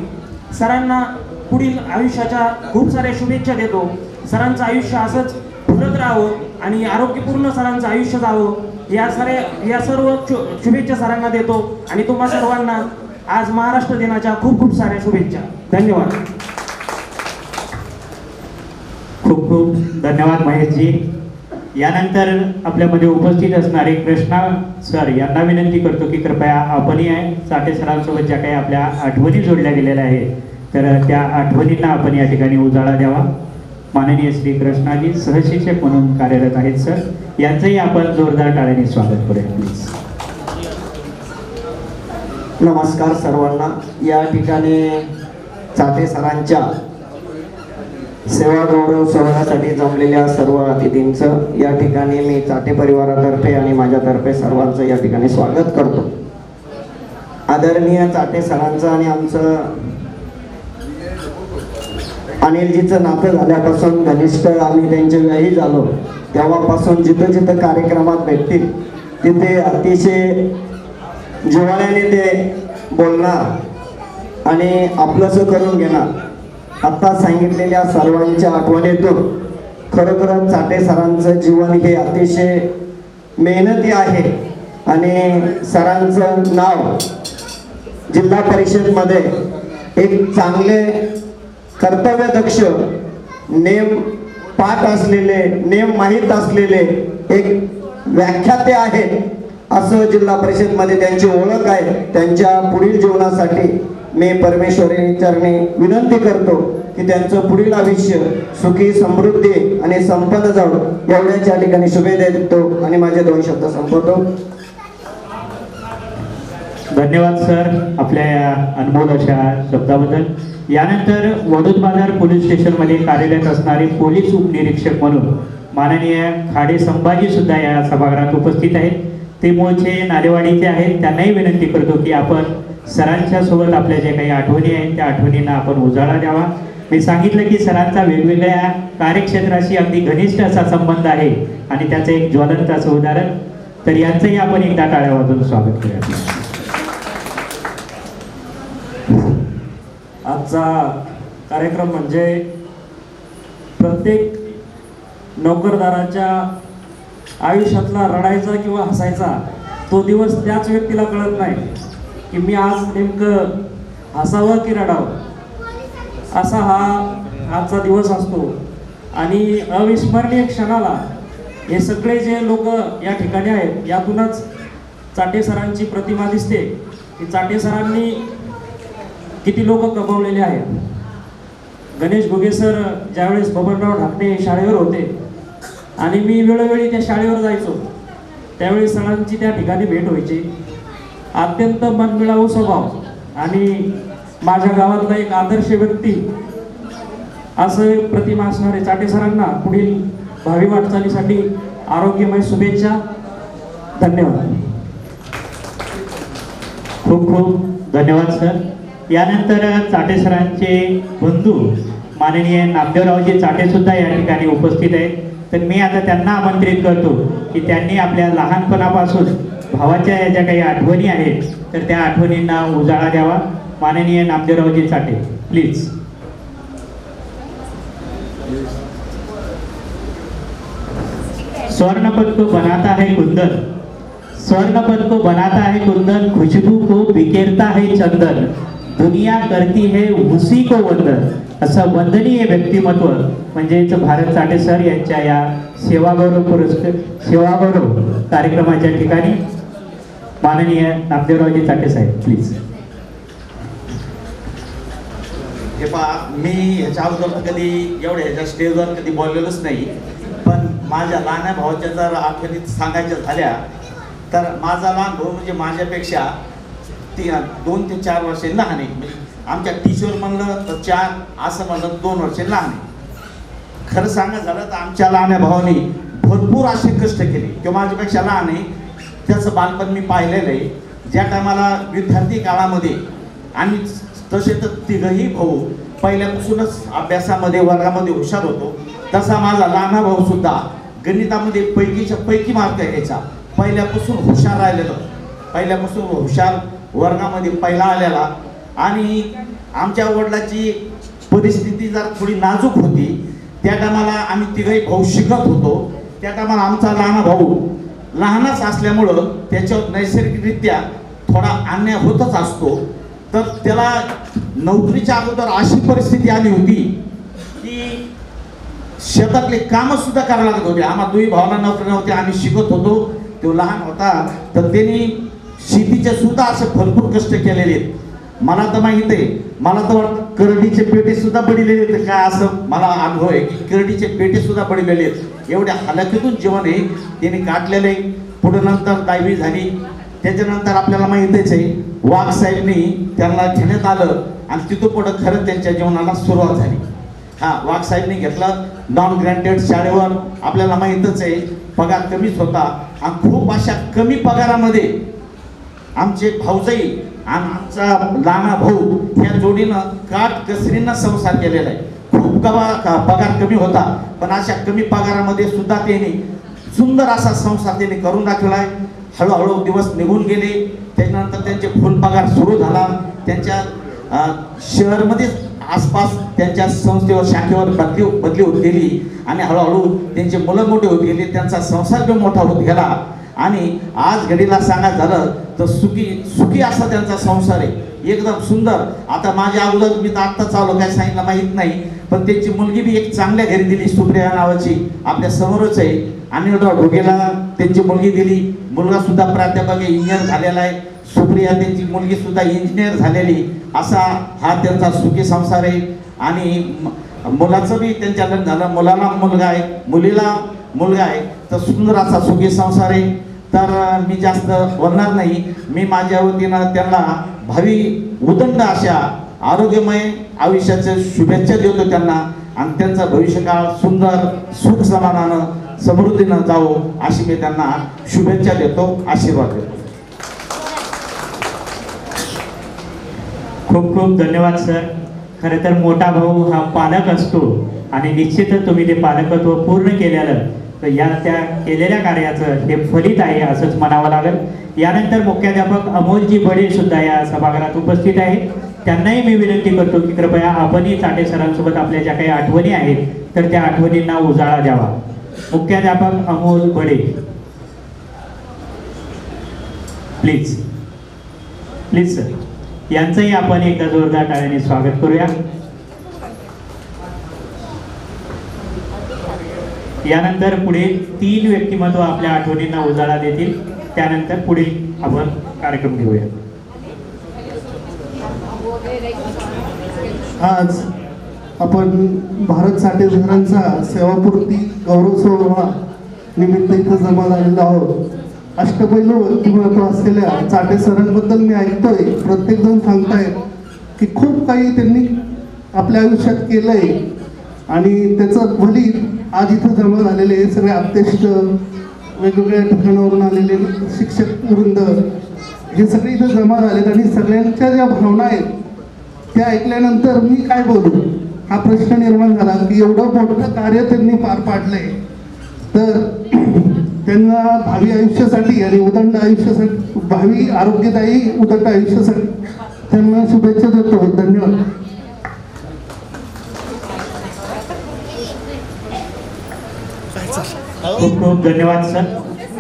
सरांना पुढील आयुष्याच्या खूप साऱ्या शुभेच्छा देतो. सरांचं आयुष्य असंच फुलत राहावं आणि आरोग्यपूर्ण सरांचं आयुष्य जावं या सर्व शुभेच्छा सरांना देतो. आणि तुम्हा सर्वांना आज महाराष्ट्र दिनाच्या खूप खूप साऱ्या शुभेच्छा. धन्यवाद. खूप खूप धन्यवाद महेशजी. यानंतर आपल्यामध्ये उपस्थित असणारे कृष्णा सर यांना विनंती करतो की कृपया आपणही चाटे सरांसोबत ज्या काही आपल्या आठवणी जोडल्या गेलेल्या आहेत तर त्या आठवणींना आपण या ठिकाणी उजाळा द्यावा. माननीय श्री कृष्णाजी सहशिक्षक म्हणून कार्यरत आहेत सर, यांचंही आपण जोरदार टाळ्याने स्वागत करूया प्लीज. नमस्कार सर्वांना. या ठिकाणी चाटे सरांच्या सेवा गौरव सोहळ्यासाठी जमलेल्या सर्व अतिथींचं या ठिकाणी मी चाटे परिवारातर्फे आणि माझ्यातर्फे सर्वांचं या ठिकाणी स्वागत करतो. आदरणीय चाटे सरांचं आणि आमचं अनिलजीचं नातं झाल्यापासून घनिष्ठ आम्ही त्यांचे व्याही झालो तेव्हापासून जिथं जिथं कार्यक्रमात भेटतील तिथे अतिशय जिव्हाळ्याने ते बोलणार आणि आपलंसं करून घेणार. आत्ता सांगितलेल्या सर्वांच्या आठवणीतून खरोखरच चाटे सरांचं जीवन हे अतिशय मेहनती आहे आणि सरांचं नाव जिल्हा परिषदमध्ये एक चांगले कर्तव्यदक्ष नेम पाठ असलेले नेम माहीत असलेले एक व्याख्याते आहेत असं जिल्हा परिषदमध्ये त्यांची ओळख आहे. त्यांच्या पुढील जीवनासाठी मी परमेश्वरी चरणी विनंती करतो की त्यांचं पुढील आयुष्य सुखी समृद्धी आणि संपन्न जावं एवढ्याच या ठिकाणी शुभेच्छा देतो आणि माझे 2 शब्द संपवतो. धन्यवाद सर आपल्या या अनमोल अशा शब्दाबद्दल. यानंतर वडोद बाजार पोलीस स्टेशनमध्ये कार्यरत असणारे पोलीस उपनिरीक्षक म्हणून माननीय खाडे संभाजी सुद्धा या सभागृहात उपस्थित आहेत. ते मूळचे नालेवाडीचे आहेत. त्यांनाही विनंती करतो की आपण सरांच्या सोबत आपल्या ज्या काही आठवणी आहेत त्या आठवणींना आपण उजाळा द्यावा. मी सांगितलं की सरांचा वेगवेगळ्या कार्यक्षेत्राशी अगदी घनिष्ठ असा संबंध आहे आणि त्याचं एक ज्वलंत असं उदाहरण. तर यांचंही आपण एकदा टाळ्या वाजवून स्वागत करूया. आजचा कार्यक्रम म्हणजे प्रत्येक नोकरदाराच्या आयुष्यातला रडायचा किंवा हसायचा तो दिवस त्याच व्यक्तीला कळत नाही की मी आज नेमकं हसावं की रडावं, असा हा आजचा दिवस असतो. आणि अविस्मरणीय क्षणाला हे सगळे जे लोक या ठिकाणी आहेत यातूनच चाटे सरांची प्रतिमा दिसते की चाटे सरांनी किती लोक कमवलेले आहेत. गणेश घुगे सर ज्यावेळेस बबनराव ढाकणे शाळेवर होते आणि मी वेळोवेळी त्या शाळेवर जायचो त्यावेळी सरांची त्या ठिकाणी भेट व्हायची. अत्यंत मनमिळावू स्वभाव आणि माझ्या गावातला एक आदर्श व्यक्ती असं प्रतिमा असणारे चाटे सरांना पुढील भावी वाटचालीसाठी आरोग्यमय शुभेच्छा. धन्यवाद. खूप खूप धन्यवाद सर. यानंतर चाटे सरांचे बंधू माननीय नामदेवरावजी चाटे सुद्धा या ठिकाणी उपस्थित आहेत. तर मी आता त्यांना आमंत्रित करतो की त्यांनी आपल्या लहानपणापासून भावाच्या या ज्या काही आठवणी आहेत तर त्या आठवणींना उजाळा द्यावा. माननीय नामदेवरावजी चाटे प्लीज. स्वर्ण पद को बनाता है कुंदन, स्वर्ण पद को बनाता है कुंदन, खुशबू को बिखेरता है चंदन, दुनिया करती है उसी को वंदन. असं वंदनीय व्यक्तिमत्व म्हणजेच भारत चाटे सर यांच्या या सेवागौरव कार्यक्रमाच्या ठिकाणी माननीय नामदेवरावजी चाटे साहेब प्लीज. हे पहा, मी ह्याच्या अगोदर कधी एवढ्या ह्याच्या स्टेजवर कधी बोललेलोच नाही, पण माझ्या लहान भावाच्या जर आठवणीत सांगायच्या झाल्या तर माझा लहान भाऊ म्हणजे माझ्यापेक्षा 2 ते 4 वर्षे लहान आहे. म्हणजे आमच्या टीचर म्हणलं तर 4, असं म्हणलं 2 वर्षे लहान आहे. खरं सांगायचं झालं तर आमच्या लहान भावाने भरपूर असे कष्ट केले. किंवा माझ्यापेक्षा लहान आहे, त्याचं बालपण मी पाहिलेलं आहे. ज्या टायमाला विद्यार्थी काळामध्ये आम्ही तसे तर तिघही भाऊ पहिल्यापासूनच अभ्यासामध्ये वर्गामध्ये हुशार होतो, तसा माझा लहान भाऊ सुद्धा गणितामध्ये पैकीच्या पैकी मार्क घ्यायचा. पहिल्यापासून हुशार राहिलेलं, पहिल्यापासून हुशार वर्गामध्ये पहिला आलेला. आणि आमच्या वडिलांची परिस्थिती जर थोडी नाजूक होती, त्या टायमाला आम्ही तिघही भाऊ शिकत होतो. त्या टायमाला आमचा लहान भाऊ लहानच असल्यामुळं त्याच्यावर नैसर्गिकरित्या थोडा अन्याय होतच असतो. तर त्याला नोकरीच्या अगोदर अशी परिस्थिती आली होती की शेतातले कामं सुद्धा करायला लागत होते. आम्हा दोन्ही भावांना नोकरी नव्हती, आम्ही शिकत होतो. तो लहान होता तर त्यांनी शेतीचे सुद्धा असे भरपूर कष्ट केलेले आहेत. मला तर माहित आहे, मला तर वाटतं करडीचे पेटे सुद्धा बडिलेले आहेत. काय असं मला अनुभव आहे की करडीचे पेटे सुद्धा बडिलेले आहेत. एवढ्या हालाकीतून जीवन आहे त्यांनी काढलेलं आहे. पुढे नंतर 10वी झाली, त्याच्यानंतर आपल्याला माहितच आहे वाघ साहेबनी त्यांना घेण्यात आलं आणि तिथं पुढं खरं त्यांच्या जीवनाला सुरुवात झाली. वाघ साहेबनी घेतलं नॉन ग्रँटेड शाळेवर. आपल्याला माहितच आहे पगार कमीच होता आणि खूप अशा कमी पगारामध्ये आमचे भाऊजाई आणि आमचा लहान भाऊ ह्या जोडीनं काटकसरीनं संसार केलेला आहे. खूप पगार कमी होता, पण अशा कमी पगारामध्ये सुद्धा त्यांनी सुंदर असा संसार त्यांनी करून दाखवला आहे. हळूहळू दिवस निघून गेले, त्याच्यानंतर त्यांचे फुल पगार सुरू झाला. त्यांच्या शहरमध्ये आसपास त्यांच्या संस्थेवर शाखेवर बदली होत गेली आणि हळूहळू त्यांचे मुलं मोठे होत गेले, त्यांचा संसार जो मोठा होत गेला. आणि आज घडीला सांगायचं झालं तर सुखी असा त्यांचा संसार आहे, एकदम सुंदर. आता माझ्या अगोदर मी तर आत्ताच आलो, काय सांगितलं माहीत नाही, पण त्यांची मुलगी बी एक चांगल्या घरी दिली, सुप्रिया नावाची, आपल्या समोरच आहे. अनिलराव ढोगेला त्यांची मुलगी दिली, मुलगा सुद्धा प्राध्यापक इंजिनियर झालेला आहे. सुप्रिया त्यांची मुलगी सुद्धा इंजिनियर झालेली. असा हा त्यांचा सुखी संसार आहे. आणि मुलाचं बी त्यांच्या लग्न झालं, मुलाला मुलगा आहे, मुलीला मुलगा आहे. तर सुंदर असा सुखी संसार आहे. तर मी जास्त बोलणार नाही. मी माझ्या वतीनं त्यांना भावी उदंड अशा आरोग्यमय आयुष्याच्या शुभेच्छा देतो त्यांना. आणि त्यांचा भविष्यकाळ सुंदर सुख समाधानानं समृद्धीनं जावो अशी मी त्यांना शुभेच्छा देतो, आशीर्वाद देतो. खूप खूप धन्यवाद सर. खरं तर मोठा भाऊ हा पालक असतो आणि निश्चितच तुम्ही ते पालकत्व पूर्ण केलेलं, तर या त्या केलेल्या कार्याचं हे फलित आहे असंच म्हणावं लागेल. यानंतर मुख्याध्यापक अमोलजी बडे सुद्धा या सभागृहात उपस्थित आहेत. त्यांनाही मी विनंती करतो की कृपया आपणही चाटे सरांसोबत आपल्या ज्या काही आठवणी आहेत तर त्या आठवणींना उजाळा द्यावा. मुख्याध्यापक अमोल बडे. प्लीज प्लीज सर, यांचंही आपण एकदा जोरदार टाळ्याने स्वागत करूया. यानंतर पुढे 3 व्यक्तिमत्व आपल्या आठवणींना उजाळा देतील. त्यानंतर पुढील आपण कार्यक्रम घेऊया. आज आपण भारत साठेसरांचा सेवापूर्ती गौरव सोहळा निमित्त इथं जमा झालेलो आहोत. अष्टपैलू व्यक्तिमत्व असलेल्या चाटे सरांबद्दल मी ऐकतोय, प्रत्येक जण सांगतायत की खूप काही त्यांनी आपल्या आयुष्यात केलंय आणि त्याचं फलित आज इथं जमा झालेले सगळे अध्यक्ष, वेगवेगळ्या ठिकाणावरून आलेले शिक्षक वृंद हे सगळे इथं जमा झालेत आणि सगळ्यांच्या ज्या भावना आहेत त्या ऐकल्यानंतर मी काय बोलू हा प्रश्न निर्माण झाला की एवढं मोठं कार्य त्यांनी पार पाडलंय तर त्यांना भावी आयुष्यासाठी आणि उदंड आयुष्यासाठी, भावी आरोग्यदायी उदंड आयुष्यासाठी त्यांना शुभेच्छा देतो. धन्यवाद. खूप खूप धन्यवाद सर.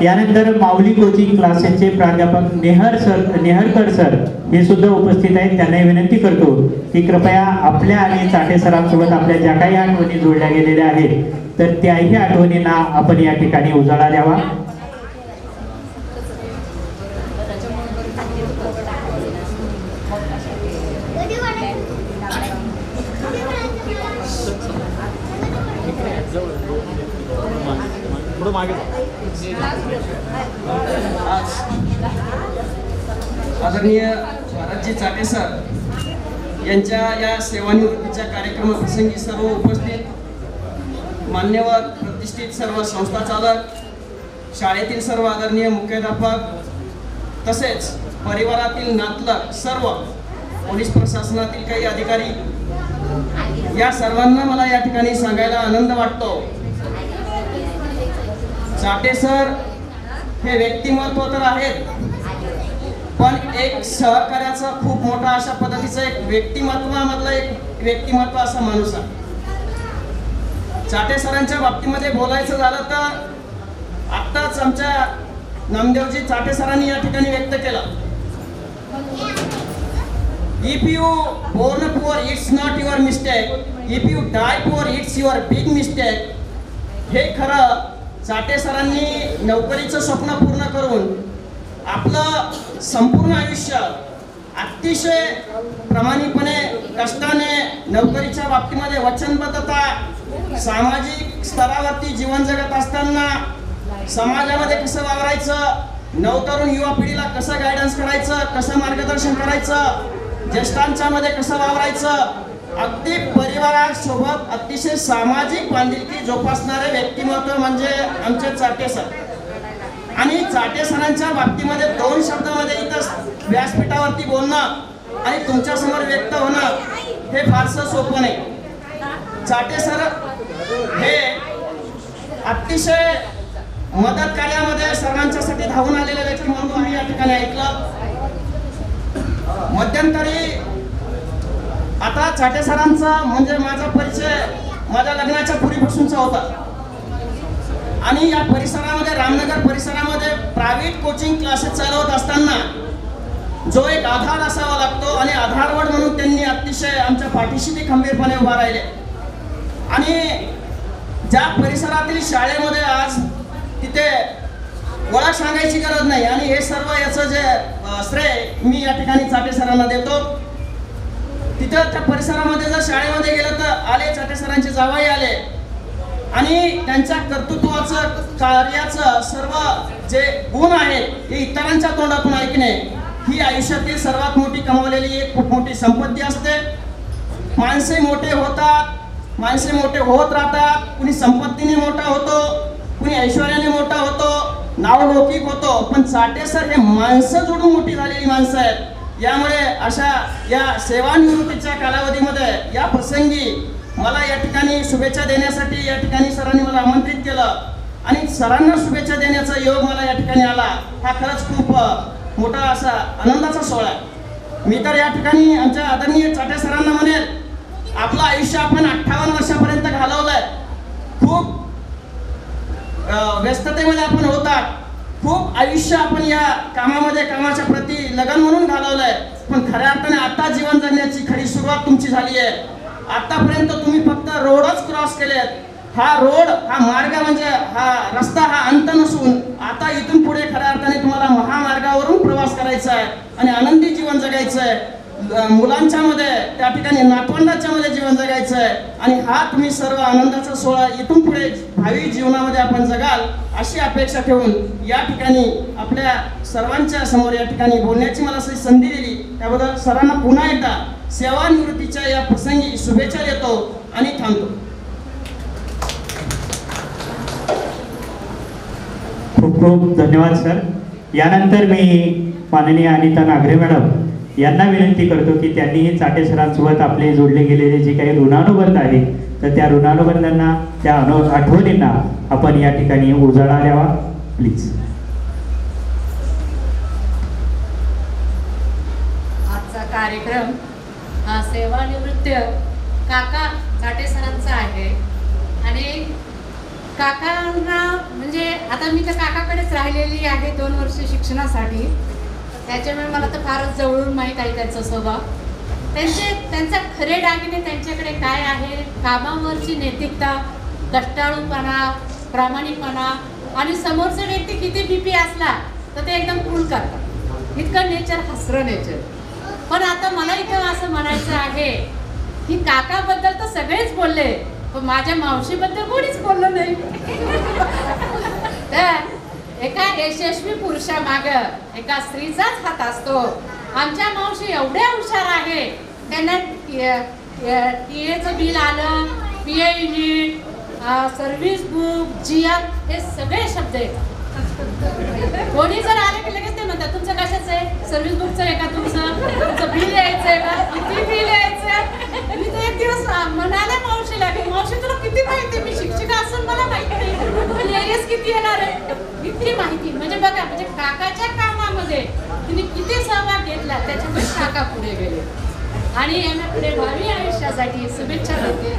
यानंतर माऊली कोचिंग क्लासेसचे प्राध्यापक नेहरकर सर हे सुद्धा उपस्थित आहेत. त्यांना विनंती करतो की कृपया आपल्या आणि चाटे सरांसोबत आपल्या ज्या काही आठवणी जोडल्या गेलेल्या आहेत तर त्याही आठवणींना आपण या ठिकाणी उजाळा द्यावा. आदरणीय भारतजी चाटे सर यांच्या या सेवानिवृत्तीच्या कार्यक्रमाप्रसंगी सर्व उपस्थित मान्यवर, प्रतिष्ठित सर्व संस्था चालक, शाळेतील सर्व आदरणीय मुख्याध्यापक तसेच परिवारातील नातलग, सर्व पोलीस प्रशासनातील काही अधिकारी, या सर्वांना मला या ठिकाणी सांगायला आनंद वाटतो. चाटे सर हे व्यक्तिमत्व तर आहेत पण एक सहकार्याचा खूप मोठा अशा पद्धतीचं एक व्यक्तिमत्वामधलं एक व्यक्तिमत्व असा माणूस आहे. चाटे सरांच्या बाबतीमध्ये बोलायचं झालं तर आत्ताच आमच्या नामदेवजी चाटे सरांनी या ठिकाणी व्यक्त केलं, if you born poor it's not your mistake, if you die poor it's your big mistake. हे खरं चाटे सरांनी नोकरीचं स्वप्न पूर्ण करून आपलं संपूर्ण आयुष्य अतिशय प्रामाणिकपणे, कष्टाने, नोकरीच्या बाबतीमध्ये वचनबद्धता, सामाजिक स्तरावरती जीवन जगत असताना समाजामध्ये कसं वावरायचं, नवतरुण युवा पिढीला कसं गायडन्स करायचं, कसं मार्गदर्शन करायचं, ज्येष्ठांच्या मध्ये कसं वावरायचं, अगदी परिवारासोबत अतिशय सामाजिक बांधिलकी जोपासणारे व्यक्तिमत्व म्हणजे आमचे चाटे सर. आणि चाटे सरांच्या बाबतीमध्ये 2 शब्दामध्ये इथं व्यासपीठावरती बोलणं आणि तुमच्या समोर व्यक्त होणं हे फारसं सोपं नाही. चाटे सर हे अतिशय मदत कार्यामध्ये सर्वांच्यासाठी धावून आलेले व्यक्ती म्हणून मी या ठिकाणी ऐकलं. मध्यंतरी आता चाटे सरांचा म्हणजे माझा परिचय माझ्या लग्नाच्या पूर्वीपासूनचा होता आणि या परिसरामध्ये, रामनगर परिसरामध्ये प्रायव्हेट कोचिंग क्लासेस चालवत असताना जो एक आधार असावा लागतो आणि आधारवड म्हणून त्यांनी अतिशय आमच्या पाठीशी ते खंबीरपणे उभा राहिले. आणि ज्या परिसरातील शाळेमध्ये आज तिथे ओळख सांगायची गरज नाही आणि हे सर्व याचं जे श्रेय मी या ठिकाणी चाटे सरांना देतो. तिथं त्या परिसरामध्ये जर शाळेमध्ये गेलं तर आले चाटे सरांचे जावई आले आणि त्यांच्या कर्तृत्वाचं, कार्याचं सर्व जे गुण आहेत ते इतरांच्या तोंडातून ऐकणे ही आयुष्यातील सर्वात मोठी कमावलेली एक खूप मोठी संपत्ती असते. माणसे मोठे होतात, माणसे मोठे होत राहतात, कुणी संपत्तीने मोठा होतो, कुणी ऐश्वर्याने मोठा होतो, नावलौकिक होतो, पण चाटे सर हे माणसं जोडून मोठी झालेली माणसं आहेत. यामुळे अशा या सेवानिवृत्तीच्या कालावधीमध्ये या प्रसंगी मला या ठिकाणी शुभेच्छा देण्यासाठी या ठिकाणी सरांनी मला आमंत्रित केलं आणि सरांना शुभेच्छा देण्याचा योग मला या ठिकाणी आला. हा खरंच खूप मोठा असा आनंदाचा सोहळा आहे. मी तर या ठिकाणी आमच्या आदरणीय चाटे सरांना म्हणेल, आपलं आयुष्य आपण 58 वर्षापर्यंत घालवलंय. खूप व्यस्ततेमध्ये आपण होतात, खूप आयुष्य आपण या कामाच्या प्रती लगन म्हणून घालवलंय, पण खऱ्या अर्थाने आता जीवन जगण्याची खरी सुरुवात तुमची झाली आहे. आतापर्यंत तुम्ही फक्त रोडच क्रॉस केलेत. हा रोड, हा मार्ग म्हणजे हा रस्ता, हा अंत नसून आता इथून पुढे खऱ्या अर्थाने तुम्हाला महामार्गावरून प्रवास करायचा आहे आणि आनंदी जीवन जगायचं आहे. मुलांच्या मध्ये, त्या ठिकाणी नातवंडाच्या मध्ये जीवन जगायचं आहे आणि हा तुम्ही सर्व आनंदाचा सोहळा इथून पुढे भावी जीवनामध्ये आपण जगाल अशी अपेक्षा ठेवून या ठिकाणी आपल्या सर्वांच्या समोर या ठिकाणी बोलण्याची मला संधी दिली त्याबद्दल सरांना पुन्हा एकदा सेवानिवृत्तीच्या या प्रसंगी शुभेच्छा देतो आणि थांबतो. खूप खूप धन्यवाद सर. यानंतर मी माननीय अनिता नागरे मॅडम यांना विनंती करतो की त्यांनीही चाटे सरांसोबत आपले जोडले गेलेले जे काही ऋणानुबंध आहे तर त्या ऋणानुबंधांना, त्या आठवणींना आपण या ठिकाणी उजाळा द्यावा प्लीज. आजचा कार्यक्रम हा सेवानिवृत्त काका चाटे सरांचा आहे आणि काकांना म्हणजे आता मी तर काकाकडेच राहिलेली आहे 2 वर्ष शिक्षणासाठी, त्याच्यामुळे मला तर फारच जवळून माहीत आहे त्यांचा स्वभाव. त्यांचा खरे दागिने त्यांच्याकडे काय आहे, कामावरची नैतिकता, कष्टाळूपणा, प्रामाणिकपणा आणि समोरचा व्यक्ती किती बीपी असला तर ते एकदम कूल करतात. इतकं नेचर, हसरं नेचर. पण आता मला इथं असं म्हणायचं आहे की काकाबद्दल तर सगळेच बोलले पण माझ्या मावशीबद्दल कोणीच बोललं नाही. एका यशस्वी पुरुषामागं एका स्त्रीचाच हात असतो. आमच्या मावशी एवढ्या हुशार आहे, त्यांना टीएचं बिल आलं, PA unit, service book, GF हे सगळे शब्द आहेत. कोणी जर आले की लगेच ते म्हणतात तुमचं कशाचं आहे, सर्व्हिस बुकचं आहे का, तुमचं बिल यायचं आहे का, किती बिल यायचं आहे. मी तर एक दिवस म्हणाले मावशीला की मावशी तुला किती माहिती, मी शिक्षिका असून मला माहिती नाही एरियस किती येणार आहे. इतकी माहिती म्हणजे बघा, म्हणजे काकाच्या कामामध्ये तिने किती सहभाग घेतला त्याच्यामुळे काका पुढे गेले आणि यांना पुढे भावी आयुष्यासाठी शुभेच्छा देते.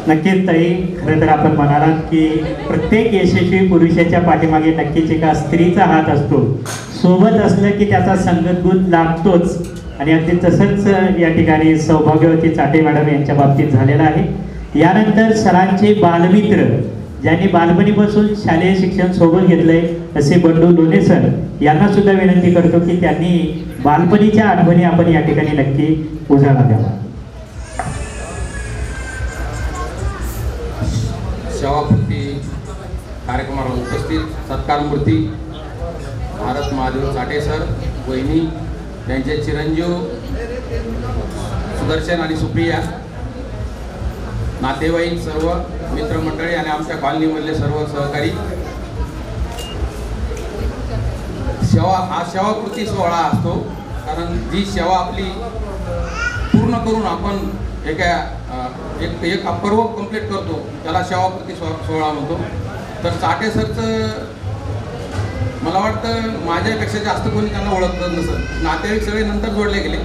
नक्कीच ताई, खरं तर आपण म्हणालात की प्रत्येक यशस्वी पुरुषाच्या पाठीमागे नक्कीच एका स्त्रीचा हात असतो. सोबत असलं की त्याचा संगतगुण लागतोच आणि अगदी तसंच या ठिकाणी सौभाग्यवती चाटे मॅडम यांच्या बाबतीत झालेलं आहे. यानंतर सरांचे बालमित्र, ज्यांनी बालपणीपासून शालेय शिक्षण सोबत घेतलंय असे बंडू लोणे सर यांना सुद्धा विनंती करतो की त्यांनी बालपणीच्या आठवणी आपण या ठिकाणी नक्की उजाळा द्यावा. सेवापूर्ती कार्यक्रमाला उपस्थित सत्कारमूर्ती भारत महादेव चाटे सर, वहिनी, त्यांचे चिरंजीव सुदर्शन आणि सुप्रिया, नातेवाईक, सर्व मित्रमंडळी आणि आमच्या कॉलनीमधले सर्व सहकारी. हा सेवापूर्ती सोहळा असतो कारण जी सेवा आपली पूर्ण करून आपण एक पर्व कंप्लीट करतो त्याला सेवापूर्ती सोहळा म्हणतो. तर चाटे सरचं मला वाटतं माझ्यापेक्षा जास्त कोणी त्यांना ओळखत नसतं. नातेवाईक सगळे नंतर जोडले गेले,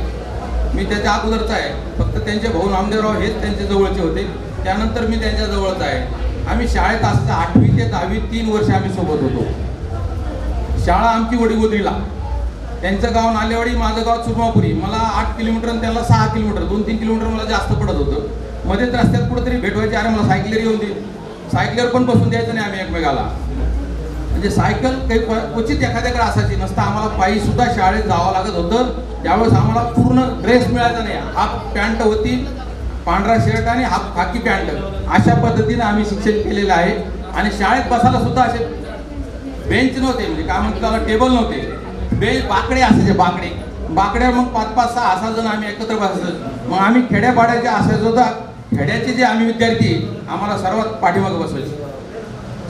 मी त्याच्या अगोदरचा आहे. फक्त त्यांचे भाऊ नामदेवराव हेच त्यांच्या जवळचे होते, त्यानंतर मी त्यांच्या जवळचा आहे. आम्ही शाळेत असता 8वी ते 10वी 3 वर्ष आम्ही सोबत होतो. शाळा आमची वडीगोद्रीला, त्यांचं गाव नालेवाडी, माझं गाव चुरमापुरी. मला 8 किलोमीटर आणि त्यांना 6 किलोमीटर, 2-3 किलोमीटर मला जास्त पडत होतं. मध्येच रस्त्यात कुठेतरी भेटवायचे, अरे मला सायकलवर येऊन दे, सायकलवर पण बसून द्यायचं नाही आम्ही एकमेकाला. म्हणजे सायकल काही क्वचित एखाद्याकडे असायची, नसता आम्हाला पायी सुद्धा शाळेत जावं लागत होतं. त्यावेळेस आम्हाला पूर्ण ड्रेस मिळायचा नाही, हाफ पॅन्ट होती, पांढरा शर्ट आणि हाफ खाकी पॅन्ट, अशा पद्धतीने आम्ही शिक्षण केलेलं आहे. आणि शाळेत बसायला सुद्धा असे बेंच नव्हते, म्हणजे काय म्हणतो त्याला, टेबल नव्हते, बाकडे असायचे, बाकड्यावर मग 5-5, 6 जण आम्ही एकत्र बसायचो. मग आम्ही खेड्यापाड्याचे असायचो तर खेड्याचे जे आम्ही विद्यार्थी आम्हाला सर्वात पाठीमागे बसवायचे.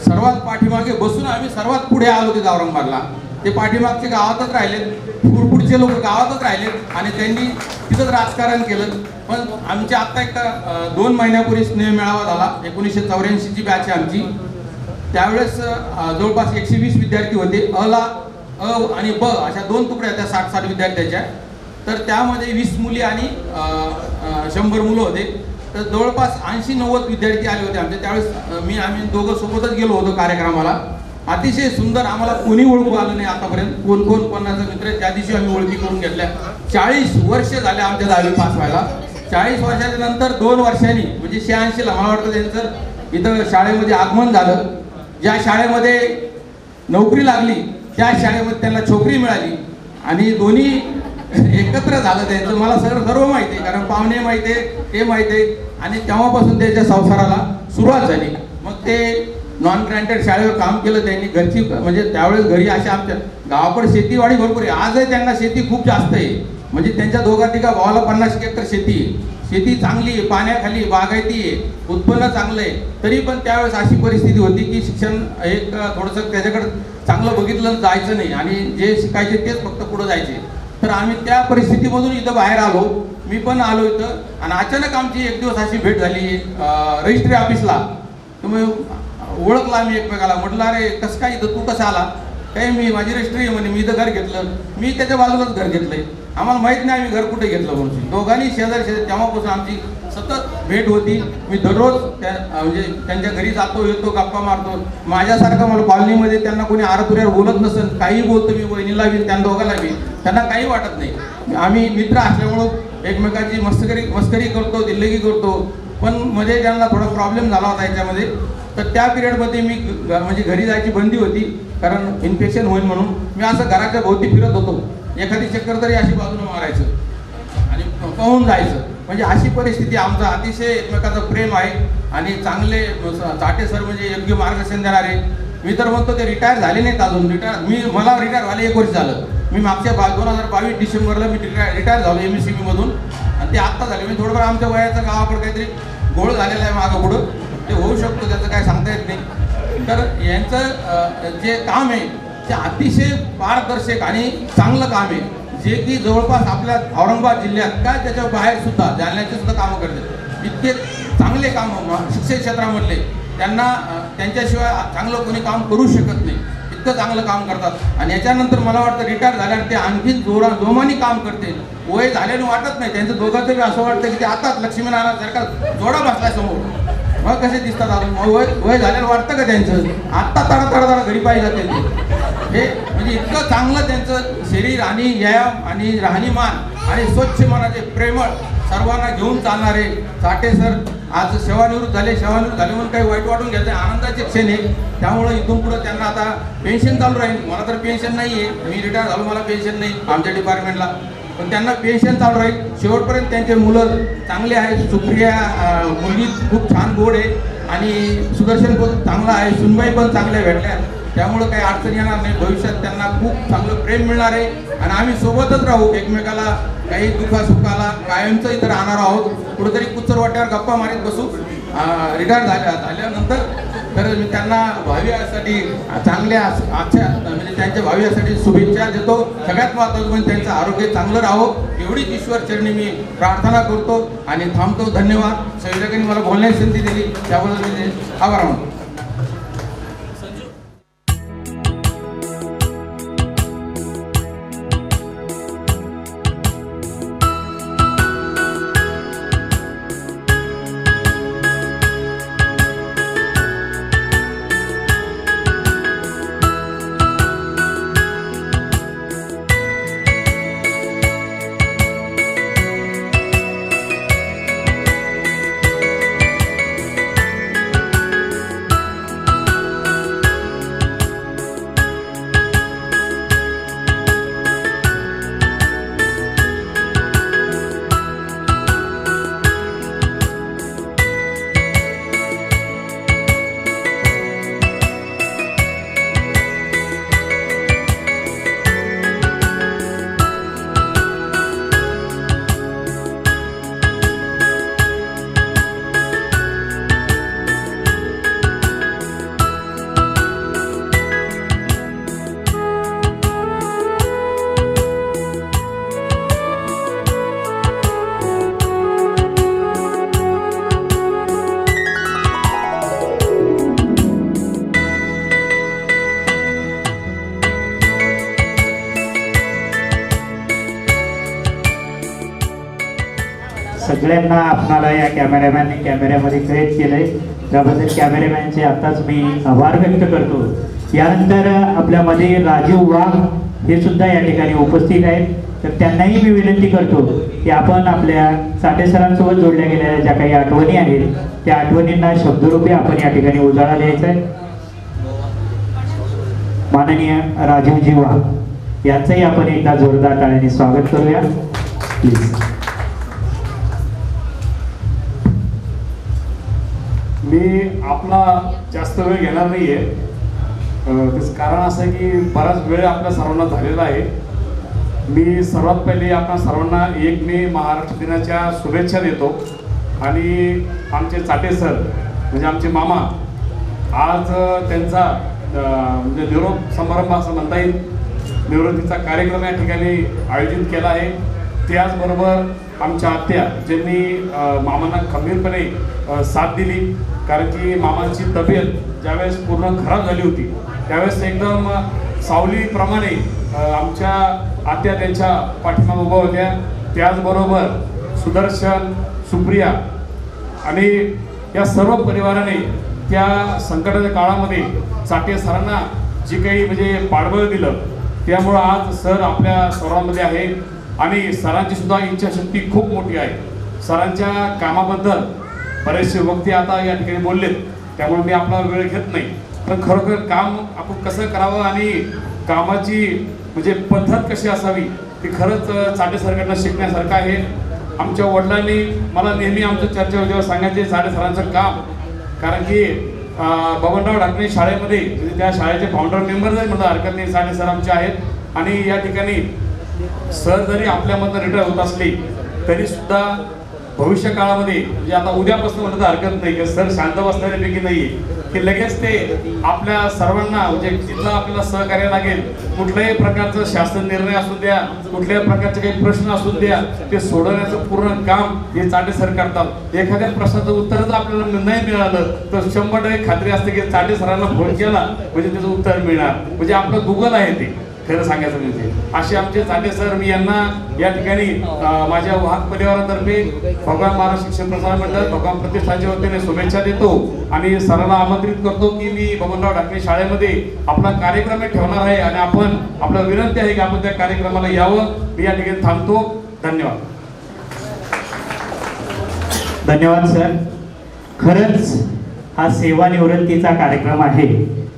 सर्वात पाठीमागे बसून आम्ही सर्वात पुढे आलो ते औरंगाबादला. ते पाठीमागचे गावातच राहिलेत, पुढचे लोक गावातच राहिलेत आणि त्यांनी तिथंच राजकारण केलं. पण आमच्या आत्ता एक 2 महिन्यापूर्वी स्नेह मेळावा झाला, 1984ची बॅच आहे आमची. त्यावेळेस जवळपास 120 विद्यार्थी होते. अ आणि ब अशा 2 तुकड्या त्या 60-60 विद्यार्थ्याच्या. तर त्यामध्ये 20 मुली आणि 100 मुलं होते. तर जवळपास 80-90 विद्यार्थी आले होते आमच्या त्यावेळेस. आम्ही दोघं सोबतच गेलो होतो कार्यक्रमाला. अतिशय सुंदर, आम्हाला कोणी ओळखू आलं नाही आतापर्यंत, कोण कोणाचा मित्र. त्या दिवशी आम्ही ओळखी करून घेतल्या. 40 वर्ष झाले आमच्या 10वी पास व्हायला. 40 वर्षाच्या नंतर 2 वर्षांनी म्हणजे 86ला मला वाटतं त्यांचं इथं शाळेमध्ये आगमन झालं. ज्या शाळेमध्ये नोकरी लागली त्या शाळेमध्ये त्यांना छोकरी मिळाली आणि दोन्ही एकत्र झालं त्यांचं. मला सर्व माहिती आहे, कारण पाहुणे माहिती आहे, ते माहिती आहे. आणि तेव्हापासून त्याच्या संसाराला सुरुवात झाली. मग ते नॉन ग्रँटेड शाळेवर काम केलं त्यांनी. घरची म्हणजे त्यावेळेस घरी अशा आमच्या गावाकडे शेतीवाडी भरपूर आहे. आजही त्यांना शेती खूप जास्त आहे. म्हणजे त्यांच्या दोघा-तिघा भावाला 50 एकर शेती आहे. शेती चांगली आहे, पाण्याखाली बागायती आहे, उत्पन्न चांगलं आहे. तरी पण त्यावेळेस अशी परिस्थिती होती की शिक्षण एक थोडंसं त्याच्याकडे चांगलं बघितलं जायचं नाही आणि जे शिकायचे तेच फक्त पुढे जायचे. तर आम्ही त्या परिस्थितीमधून इथं बाहेर आलो. मी पण आलो इथं आणि अचानक आमची एक दिवस अशी भेट झाली रजिस्ट्री ऑफिसला. तुम्ही ओळखला आम्ही एकमेकाला. म्हटलं अरे कसं काय इथं, तू कसा आला? काही मी माझी रजिस्ट्री आहे म्हणे, मी इथं घर घेतलं. मी त्याच्या बाजूलाच घर घेतलंय. आम्हाला माहित नाही आम्ही घर कुठे घेतलं म्हणून. दोघांनी शेजारी तेव्हापासून आमची सतत भेट होती. मी दररोज म्हणजे त्यांच्या घरी जातो येतो, गप्पा मारतो. माझ्यासारखं मला कॉलनीमध्ये त्यांना कोणी आरतुऱ्यावर बोलत नसेल, काही बोलतो मी, वहिनीला बी त्यांना दोघांना बी, त्यांना काही वाटत नाही. आम्ही मित्र असल्यामुळं एकमेकाची मस्करी करतो, दिल्लगी करतो. पण मध्ये त्यांना थोडा प्रॉब्लेम झाला होता याच्यामध्ये. तर त्या पिरियडमध्ये मी म्हणजे घरी जायची बंदी होती, कारण इन्फेक्शन होईल म्हणून. मी असं घराच्या भोवती फिरत होतो. एखादी चक्कर तरी अशी बाजूने मारायचं आणि पाहून जायचं. म्हणजे अशी परिस्थिती. आमचं अतिशय एकमेकाचं प्रेम आहे आणि चांगले चाटे सर म्हणजे योग्य मार्गदर्शन देणारे. मी तर म्हणतो ते रिटायर झाले नाहीत अजून. मला रिटायर व्हायला 1 वर्ष झालं. मी मागच्या 2022 डिसेंबरला मी रिटायर झालो MSCB मधून आणि ते आत्ता झाले. मी थोडंफार आमच्या वयाचं गावाकडे काहीतरी गोळ झालेलं आहे मागं पुढं, ते होऊ शकतो, त्याचं काय सांगता येत नाही. तर यांचं जे काम आहे ते अतिशय पारदर्शक आणि चांगलं काम आहे, जे की जवळपास आपल्या औरंगाबाद जिल्ह्यात काय त्याच्या बाहेर सुद्धा जालन्याचे सुद्धा कामं करतात. इतके चांगले काम शिक्षण क्षेत्रामधले, त्यांना त्यांच्याशिवाय चांगलं कोणी काम करू शकत नाही, इतकं चांगलं काम करतात. आणि याच्यानंतर मला वाटतं रिटायर झाल्यावर ते आणखीन जोमाने काम करते. वय झाल्याने वाटत नाही त्यांचं. दोघांचं बी असं वाटतं की ते आताच लक्ष्मीनारायणासारखा जोडा बसलाय समोर. मग कसे दिसतात अजून. वय झाल्यावर वाटतं का त्यांचं आत्ता तडा घरी पाहिजे जाते. हे म्हणजे इतकं चांगलं त्यांचं शरीर आणि व्यायाम आणि राहणीमान आणि स्वच्छ मनाचे प्रेमळ सर्वांना घेऊन चालणारे चाटे सर आज सेवानिवृत्त झाले म्हणून काही वाईट वाटून घ्यायचं आनंदाचे क्षण आहे. त्यामुळे इथून पुढे त्यांना आता पेन्शन चालू राहील. मला तर पेन्शन नाही आहे, मी रिटायर झालो, मला पेन्शन नाही आमच्या डिपार्टमेंटला. पण त्यांना पेन्शन चालू राहील शेवटपर्यंत. त्यांचे मुलं चांगले आहेत. सुप्रिया मुलगी खूप छान गोड आहे आणि सुदर्शन पण चांगला आहे. सुनबाई पण चांगल्या भेटल्या. त्यामुळं काही अडचण येणार नाही. भविष्यात त्यांना खूप चांगलं प्रेम मिळणार आहे आणि आम्ही सोबतच राहू. एकमेकाला काही दुःखासुखाला कायमचं इथं राहणार आहोत. कुठेतरी कुचरवाट्यावर गप्पा मारीत बसू रिटायर झाल्यानंतर. तर मी त्यांना भावीसाठी चांगल्या म्हणजे त्यांच्या भावीसाठी शुभेच्छा देतो. सगळ्यात महत्त्वाचं म्हणजे त्यांचं आरोग्य चांगलं राहावं एवढीच ईश्वर चरणी मी प्रार्थना करतो आणि थांबतो. धन्यवाद. संयोजकांनी मला बोलण्याची संधी दिली त्याबद्दल मी आभार मानतो. सगळ्यांना आपणाला या कॅमेरामॅनने कॅमेऱ्यामध्ये कैद केलंय, त्याबद्दल कॅमेरामॅनचे आताच मी आभार व्यक्त करतो. यानंतर आपल्यामध्ये राजीव वाघ हे सुद्धा या ठिकाणी उपस्थित आहेत. तर त्यांनाही मी विनंती करतो की आपण आपल्या साठे सरांसोबत जोडल्या गेलेल्या ज्या काही आठवणी आहेत त्या आठवणींना शब्दरूपी आपण या ठिकाणी उजाळा द्यायचा आहे. माननीय राजीवजी वाघ यांचंही आपण एकदा जोरदार टाळ्याने स्वागत करूया प्लीज. मी आपला जास्त वेळ घेणार नाहीये. त्याचं कारण असं आहे की बराच वेळ आपल्या सर्वांना झालेला आहे. मी सर्वात पहिले आपल्या सर्वांना 1 मे महाराष्ट्र दिनाच्या शुभेच्छा देतो. आणि आमचे चाटे सर म्हणजे आमचे मामा आज त्यांचा म्हणजे निरोप समारंभ असं म्हणता येईल, निवृत्तीचा कार्यक्रम या ठिकाणी आयोजित केला आहे. त्याचबरोबर आमच्या आत्या ज्यांनी मामांना खंबीरपणे साथ दिली, कारण की मामांची तब्येत ज्यावेळेस पूर्ण खराब झाली होती त्यावेळेस एकदम सावलीप्रमाणे आमच्या आत्या त्यांच्या पाठीमागे उभ्या होत्या. त्याचबरोबर सुदर्शन, सुप्रिया आणि या सर्व परिवाराने त्या संकटाच्या काळामध्ये चाटे सरांना जी काही म्हणजे पाठबळ दिलं त्यामुळं आज सर आपल्या सर्वांमध्ये आहे. आणि सरांची सुद्धा इच्छाशक्ती खूप मोठी आहे. सरांच्या कामाबद्दल बरेचसे वक्ते आता या ठिकाणी बोललेत, त्यामुळे मी आपला वेळ घेत नाही. पण खरोखर काम आपण कसं करावं आणि कामाची म्हणजे पद्धत कशी असावी ती खरंच चाटे सरकारनं शिकण्यासारखं आहे. आमच्या वडिलांनी मला नेहमी आमच्या चर्चा जेव्हा सांगायचे चाटे सरांचं काम, कारण की बबनराव ढाकणे शाळेमध्ये म्हणजे त्या शाळेचे फाउंडर मेंबर जरी म्हणता हरकत नाही, चाटे सर आमचे आहेत. आणि या ठिकाणी सर जरी आपल्यामधनं रिटायर होत असले तरी सुद्धा भविष्य काळामध्ये म्हणजे आता उद्यापासून म्हणत हरकत नाही की सर शांत बसणाऱ्यापैकी नाही की लगेच ते आपल्या सर्वांना म्हणजे जिथं आपल्याला सहकार्य लागेल कुठल्याही प्रकारचं शासन निर्णय असू द्या, कुठल्याही प्रकारचे काही प्रश्न असू द्या, ते सोडवण्याचं पूर्ण काम हे चाटे सर करतात. एखाद्या प्रश्नाचं उत्तर जर आपल्याला नाही मिळालं तर 100% खात्री असते की चाटे सरांना फोन केला म्हणजे त्याचं उत्तर मिळणार. म्हणजे आपलं गुगल आहे ते खरं सांगायचं म्हणजे. असे आमचे चाटे सर, मी यांना या ठिकाणी माझ्या वाहक परिवारातर्फे भगवान महाराष्ट्र शिक्षण प्रसारण मंडळ भगवान प्रतिष्ठानच्या वतीने शुभेच्छा देतो. आणि सरांना आमंत्रित करतो की मी बबनराव ढाकणे शाळेमध्ये आपला कार्यक्रम ठेवणार आहे आणि आपण आपला विनंती आहे की आपण त्या कार्यक्रमाला यावं. मी या ठिकाणी थांबतो. धन्यवाद. धन्यवाद सर. खरंच हा सेवानिवृत्तीचा कार्यक्रम आहे.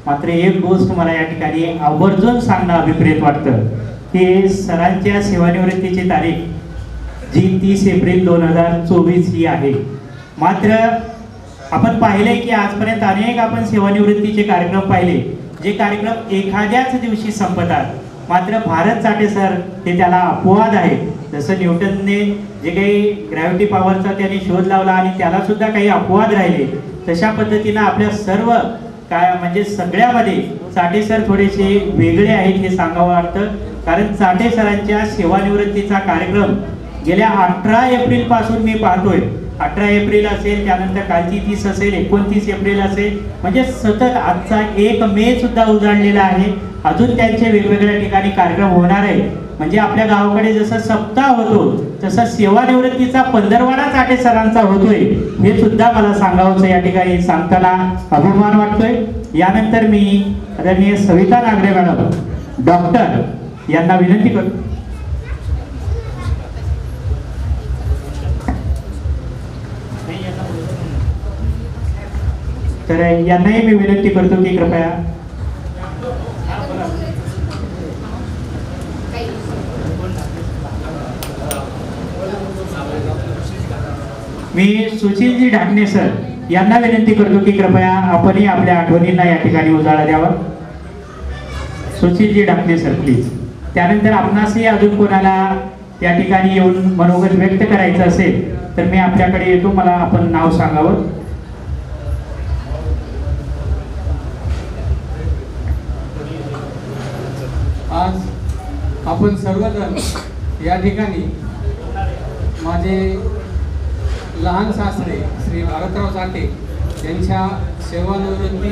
मात्र एक गोष्ट मला या ठिकाणी आवर्जून सांगणं अभिप्रेत वाटतं की सरांच्या सेवानिवृत्तीची तारीख जी 30 एप्रिल 2024 ही आहे. मात्र आपण पाहिलंय की आजपर्यंत अनेक आपण सेवानिवृत्तीचे कार्यक्रम पाहिले, जे कार्यक्रम एखाद्याच दिवशी संपतात. मात्र भारत चाटे सर हे त्याला अपवाद आहे. जसं न्यूटनने जे काही ग्रॅव्हिटी पॉवरचा त्याने शोध लावला आणि त्याला सुद्धा काही अपवाद राहिले, तशा पद्धतीनं आपल्या सर्व काय म्हणजे सगळ्यामध्ये चाटे सर थोडेसे वेगळे आहेत हे सांगावं वाटतं. कारण चाटे सरांच्या सेवानिवृत्तीचा कार्यक्रम गेल्या 18 एप्रिल पासून मी पाहतोय. 18 एप्रिल असेल, त्यानंतर कालची 30 असेल, 29 एप्रिल असेल, म्हणजे सतत आजचा 1 मे सुद्धा उजाडलेला आहे. अजून त्यांचे वेगवेगळ्या ठिकाणी कार्यक्रम होणार आहे. म्हणजे आपल्या गावाकडे जसं सप्ताह होतो तसं सेवानिवृत्तीचा 15वाडा चाटे सरांचा होतोय हे सुद्धा मला सांगावंसं या ठिकाणी सांगताना अभिमान वाटतोय. यानंतर मी आदरणीय सविता नागरे मॅडम डॉक्टर यांना विनंती करतो. तर यांनाही मी विनंती करतो की कृपया मी सुशीलजी ढाकणे सर यांना विनंती करतो की कृपया आपणही आपल्या आठवणींना या ठिकाणी उजाळा द्यावा. सुशीलजी ढाकणे सर प्लीज. त्यानंतर आपणासही अजून कोणाला या ठिकाणी येऊन मनोगत व्यक्त करायचं असेल तर मी आपल्याकडे येतो, मला आपण नाव सांगावं. आज आपण सर्वजण या ठिकाणी माझे लहान सासरे श्री भारतराव चाटे यांच्या सेवानिवृत्ती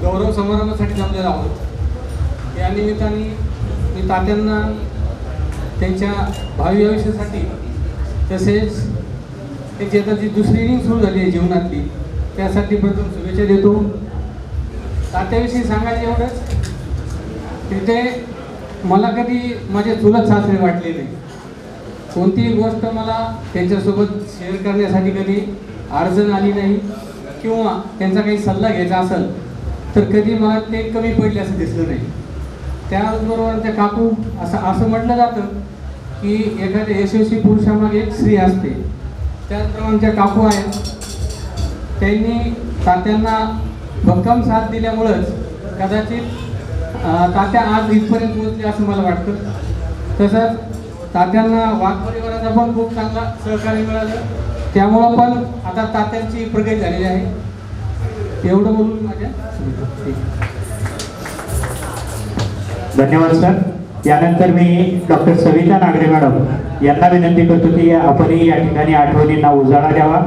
गौरव समारंभासाठी जमलेलो आहोत. या निमित्ताने मी तात्यांना त्यांच्या भावी आयुष्यासाठी तसेच त्याची आता जी दुसरी इनिंग सुरू झाली आहे जीवनातली, त्यासाठी प्रथम शुभेच्छा देतो. तात्याविषयी सांगायचं एवढंच, तिथे मला कधी माझे चुलत सासरे वाटले नाही. कोणतीही गोष्ट मला त्यांच्यासोबत शेअर करण्यासाठी कधी अडचण आली नाही, किंवा त्यांचा काही सल्ला घ्यायचा असेल तर कधी मला ते कमी पडले असं दिसलं नाही. त्याचबरोबर त्या काकू असं म्हटलं जातं की एखाद्या यशस्वी पुरुषामागे एक स्त्री असते, त्याचप्रमाणे त्या काकू आहेत. त्यांनी तात्यांना भक्कम साथ दिल्यामुळंच कदाचित तात्या आज इथपर्यंत पोहोचले असं मला वाटतं. तसंच तात्यांना वाघ परिवाराचा पण खूप चांगला सहकार्य मिळालं, त्यामुळं पण आता तात्यांची प्रगती झालेली आहे. एवढं बोलून माझ्या धन्यवाद सर. यानंतर मी डॉक्टर सविता नागरे मॅडम यांना विनंती करतो की आपणही या ठिकाणी आठवणींना उजाळा द्यावा.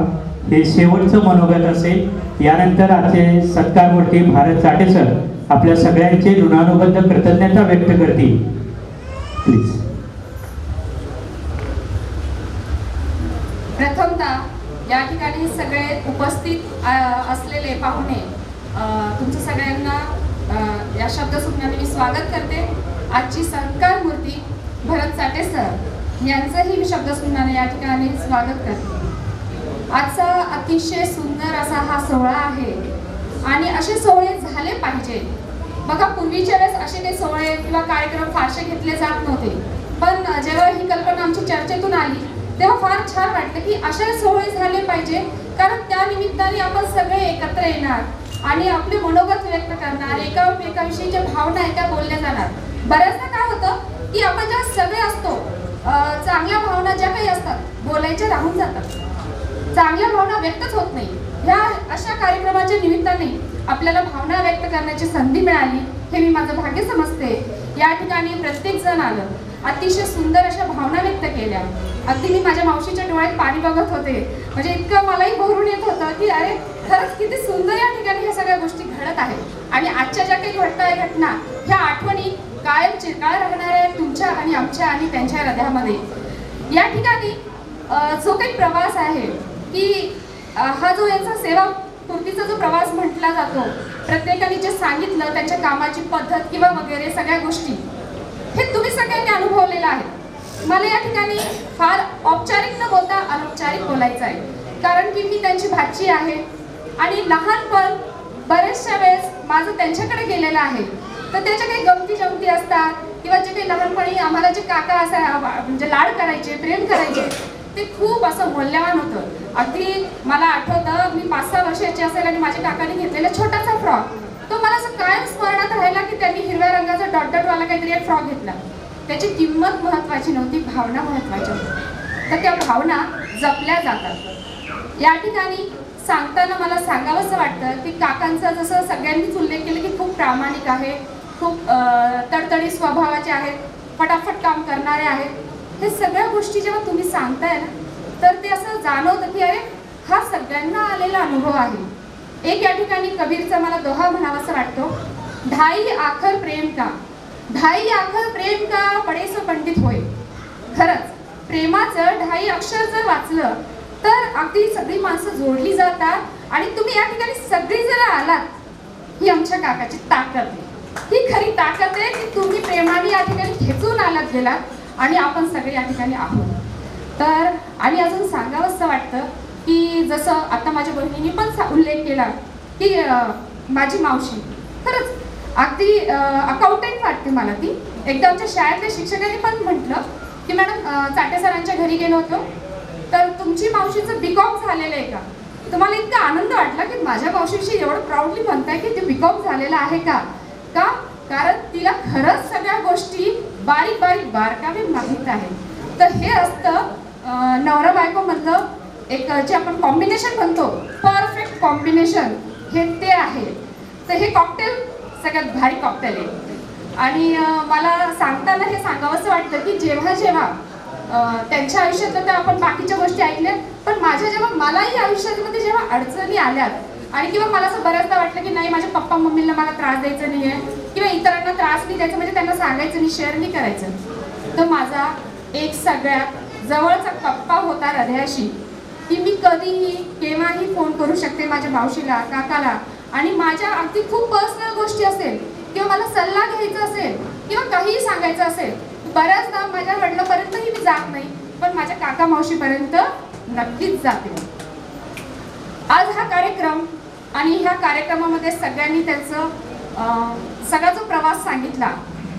हे शेवटचं मनोगत असेल. यानंतर आजचे सत्कारमूर्ती भारत चाटे सर आपल्या सगळ्यांचे ऋणानुबंध कृतज्ञता व्यक्त करतील. प्लीज. प्रथमतः या ठिकाणी सगळे उपस्थित असलेले पाहुणे, तुमचं सगळ्यांना या शब्दसुमनाने मी स्वागत करते. आजची सत्कार मूर्ती भरत चाटे सर यांचंही मी शब्दसुमनाने या ठिकाणी स्वागत करते. आजचा अतिशय सुंदर असा हा सोहळा आहे आणि असे सोहळे झाले पाहिजे. बघा, पूर्वीच्या वेळेस असे काही सोहळे किंवा कार्यक्रम फारसे घेतले जात नव्हते, पण जेव्हा ही कल्पना आमची चर्चेतून आली तेव्हा फार छान वाटलं की असे सोहळे झाले पाहिजे, कारण त्या निमित्ताने आपण सगळे एकत्र येणार आणि आपले मनोगत व्यक्त करणार, एकाविषयी ज्या भावना आहेत त्या बोलल्या जाणार. बऱ्याचदा काय होतं की आपण जेव्हा सगळे असतो, चांगल्या भावना ज्या काही असतात बोलायच्या राहून जातात, चांगल्या भावना व्यक्तच होत नाही. ह्या अशा कार्यक्रमाच्या निमित्ताने आपल्याला भावना व्यक्त करण्याची संधी मिळाली, हे मी माझं भाग्य समजते. या ठिकाणी प्रत्येक जण आलं, अतिशय सुंदर अशा भावना व्यक्त केल्या. अगदी मी माझ्या मावशीच्या डोळ्यात पाणी बघत होते, म्हणजे इतकं मलाही भरून येत होतं की अरे खरंच किती सुंदर या ठिकाणी ह्या सगळ्या गोष्टी घडत आहेत. आणि आजच्या ज्या काही घडताय घटना, ह्या आठवणी कायम चिरकाळ राहणार आहे तुमच्या आणि आमच्या आणि त्यांच्या हृदयामध्ये. या ठिकाणी जो काही प्रवास आहे की हा जो यांचा सेवापूर्तीचा जो प्रवास म्हटला जातो, प्रत्येकाने जे सांगितलं त्यांच्या कामाची पद्धत किंवा वगैरे सगळ्या गोष्टी हे तुम्ही सगळ्यांनी अनुभवलेलं आहे. मला या ठिकाणी फार औपचारिक न बोलता अनौपचारिक बोलायचं आहे, कारण की मी त्यांची भाची आहे आणि लहानपण बरेचशा वेळेस माझं त्यांच्याकडे गेलेलं आहे. तर त्याच्या काही गमती जमती असतात किंवा जे काही लहानपणी आम्हाला जे काका असा म्हणजे लाड करायचे, प्रेम करायचे, ते खूप असं मौल्यवान होतं. अगदी मला आठवतं मी 5-6 वर्षाची असेल आणि माझ्या काकाने घेतलेला छोटासा फ्रॉक, तो मला असं कायम स्मरणात राहिला की त्यांनी हिरव्या रंगाचा डॉटवाला काहीतरी एक फ्रॉक घेतला. त्याची किंमत महत्त्वाची नव्हती, भावना महत्त्वाच्या होत्या. तर त्या भावना जपल्या जातात. या ठिकाणी सांगताना मला सांगावंसं वाटतं की काकांचा जसं सगळ्यांनीच उल्लेख केला की खूप प्रामाणिक आहे, खूप तडतडी स्वभावाचे आहेत, फटाफट काम करणारे आहेत. हे सगळ्या गोष्टी जेव्हा तुम्ही सांगताय ना, तर ते असं जाणवतं की अरे हा सगळ्यांना आलेला अनुभव आहे. एक या ठिकाणी कबीरचा मला दोहा म्हणावासा वाटतो, ढाई आखर प्रेम का, ढाई आखर प्रेम का पडे सो पंडित होय. खरंच प्रेमाचं 2.5 अक्षर जर वाचलं तर अगदी सगळी माणसं जोडली जातात आणि तुम्ही या ठिकाणी सगळी जर आलात, ही आमच्या काकाची ताकद आहे. ही खरी ताकद आहे की तुम्ही प्रेमाने या ठिकाणी खेचून आलात गेलात आणि आपण सगळे या ठिकाणी आहोत. तर आणि अजून सांगावंसं वाटतं की जसं आता माझ्या बहिणीने पण उल्लेख केला की माझी मावशी खरंच अगदी अकाउंटंट वाटते मला ती. एकदा आमच्या शाळेतल्या शिक्षकांनी पण म्हटलं की मॅडम चाटे सरांच्या घरी गेलो होतो, तर तुमची मावशीचं BCom झालेलं आहे का. तुम्हाला इतका आनंद वाटला की माझ्या मावशीविषयी एवढं प्राऊडली म्हणताय की ते BCom झालेलं आहे का. कारण तिला खरंच सगळ्या गोष्टी बारीक बारीक बारकावे माहीत आहे. तर हे असतं नवरा बायको मधलं एक जे आपण कॉम्बिनेशन म्हणतो, परफेक्ट कॉम्बिनेशन, हे ते आहे. तर हे कॉकटेल सगळ्यात भारी कॉकटेल आहे. आणि मला सांगताना हे सांगावंसं वाटतं की जेव्हा जेव्हा त्यांच्या आयुष्यातलं तर आपण बाकीच्या गोष्टी ऐकल्या, पण माझ्या जेव्हा मलाही आयुष्यामध्ये जेव्हा अडचणी आल्यात आणि किंवा मला असं बऱ्याचदा वाटलं की नाही माझ्या पप्पा मम्मीला मला त्रास द्यायचा नाही आहे किंवा इतरांना त्रास नाही द्यायचा, म्हणजे त्यांना सांगायचं नाही, शेअर नाही करायचं, तर माझा एक सगळ्यात जवळचा कप्पा होता हृदयाशी की मी कधीही केव्हाही फोन करू शकते माझ्या मावशीला, काकाला, आणि माझ्या अगदी खूप पर्सनल गोष्टी असेल किंवा मला सल्ला घ्यायचा असेल किंवा काहीही सांगायचं असेल, बऱ्याचदा माझ्या वडिलांपर्यंतही मी जात नाही, पण माझ्या काका मावशीपर्यंत नक्कीच जाते. आज हा कार्यक्रम आणि ह्या कार्यक्रमामध्ये सगळ्यांनी त्यांचं सगळा जो प्रवास सांगितला.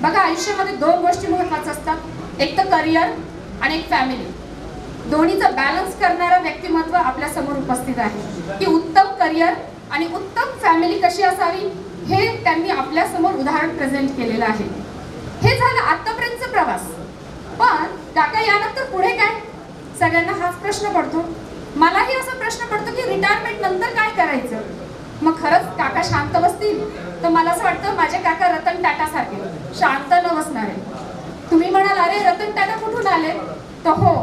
बघा, आयुष्यामध्ये 2 गोष्टी महत्त्वाच्या असतात, एक तर करिअर आणि एक फॅमिली. दोन्हीचा बॅलन्स करणारं व्यक्तिमत्व आपल्या समोर उपस्थित आहे की उत्तम करिअर आणि उत्तम फॅमिली कशी असावी हे त्यांनी आपल्या समोर उदाहरण प्रेझेंट केलेलं आहे. हे झालं आतापर्यंतचा प्रवास. पण काका यानंतर पुढे काय? सगळ्यांना हाच प्रश्न पडतो. मलाही असा प्रश्न पडतो की रिटायरमेंट नंतर काय करायचं. मग खरंच काका शांत बसतील? तर मला असं वाटतं माझे काका रतन टाटा सारखे शांत न बसणारे. तुम्ही म्हणाल अरे रतन टाटा कुठून आले? तर हो,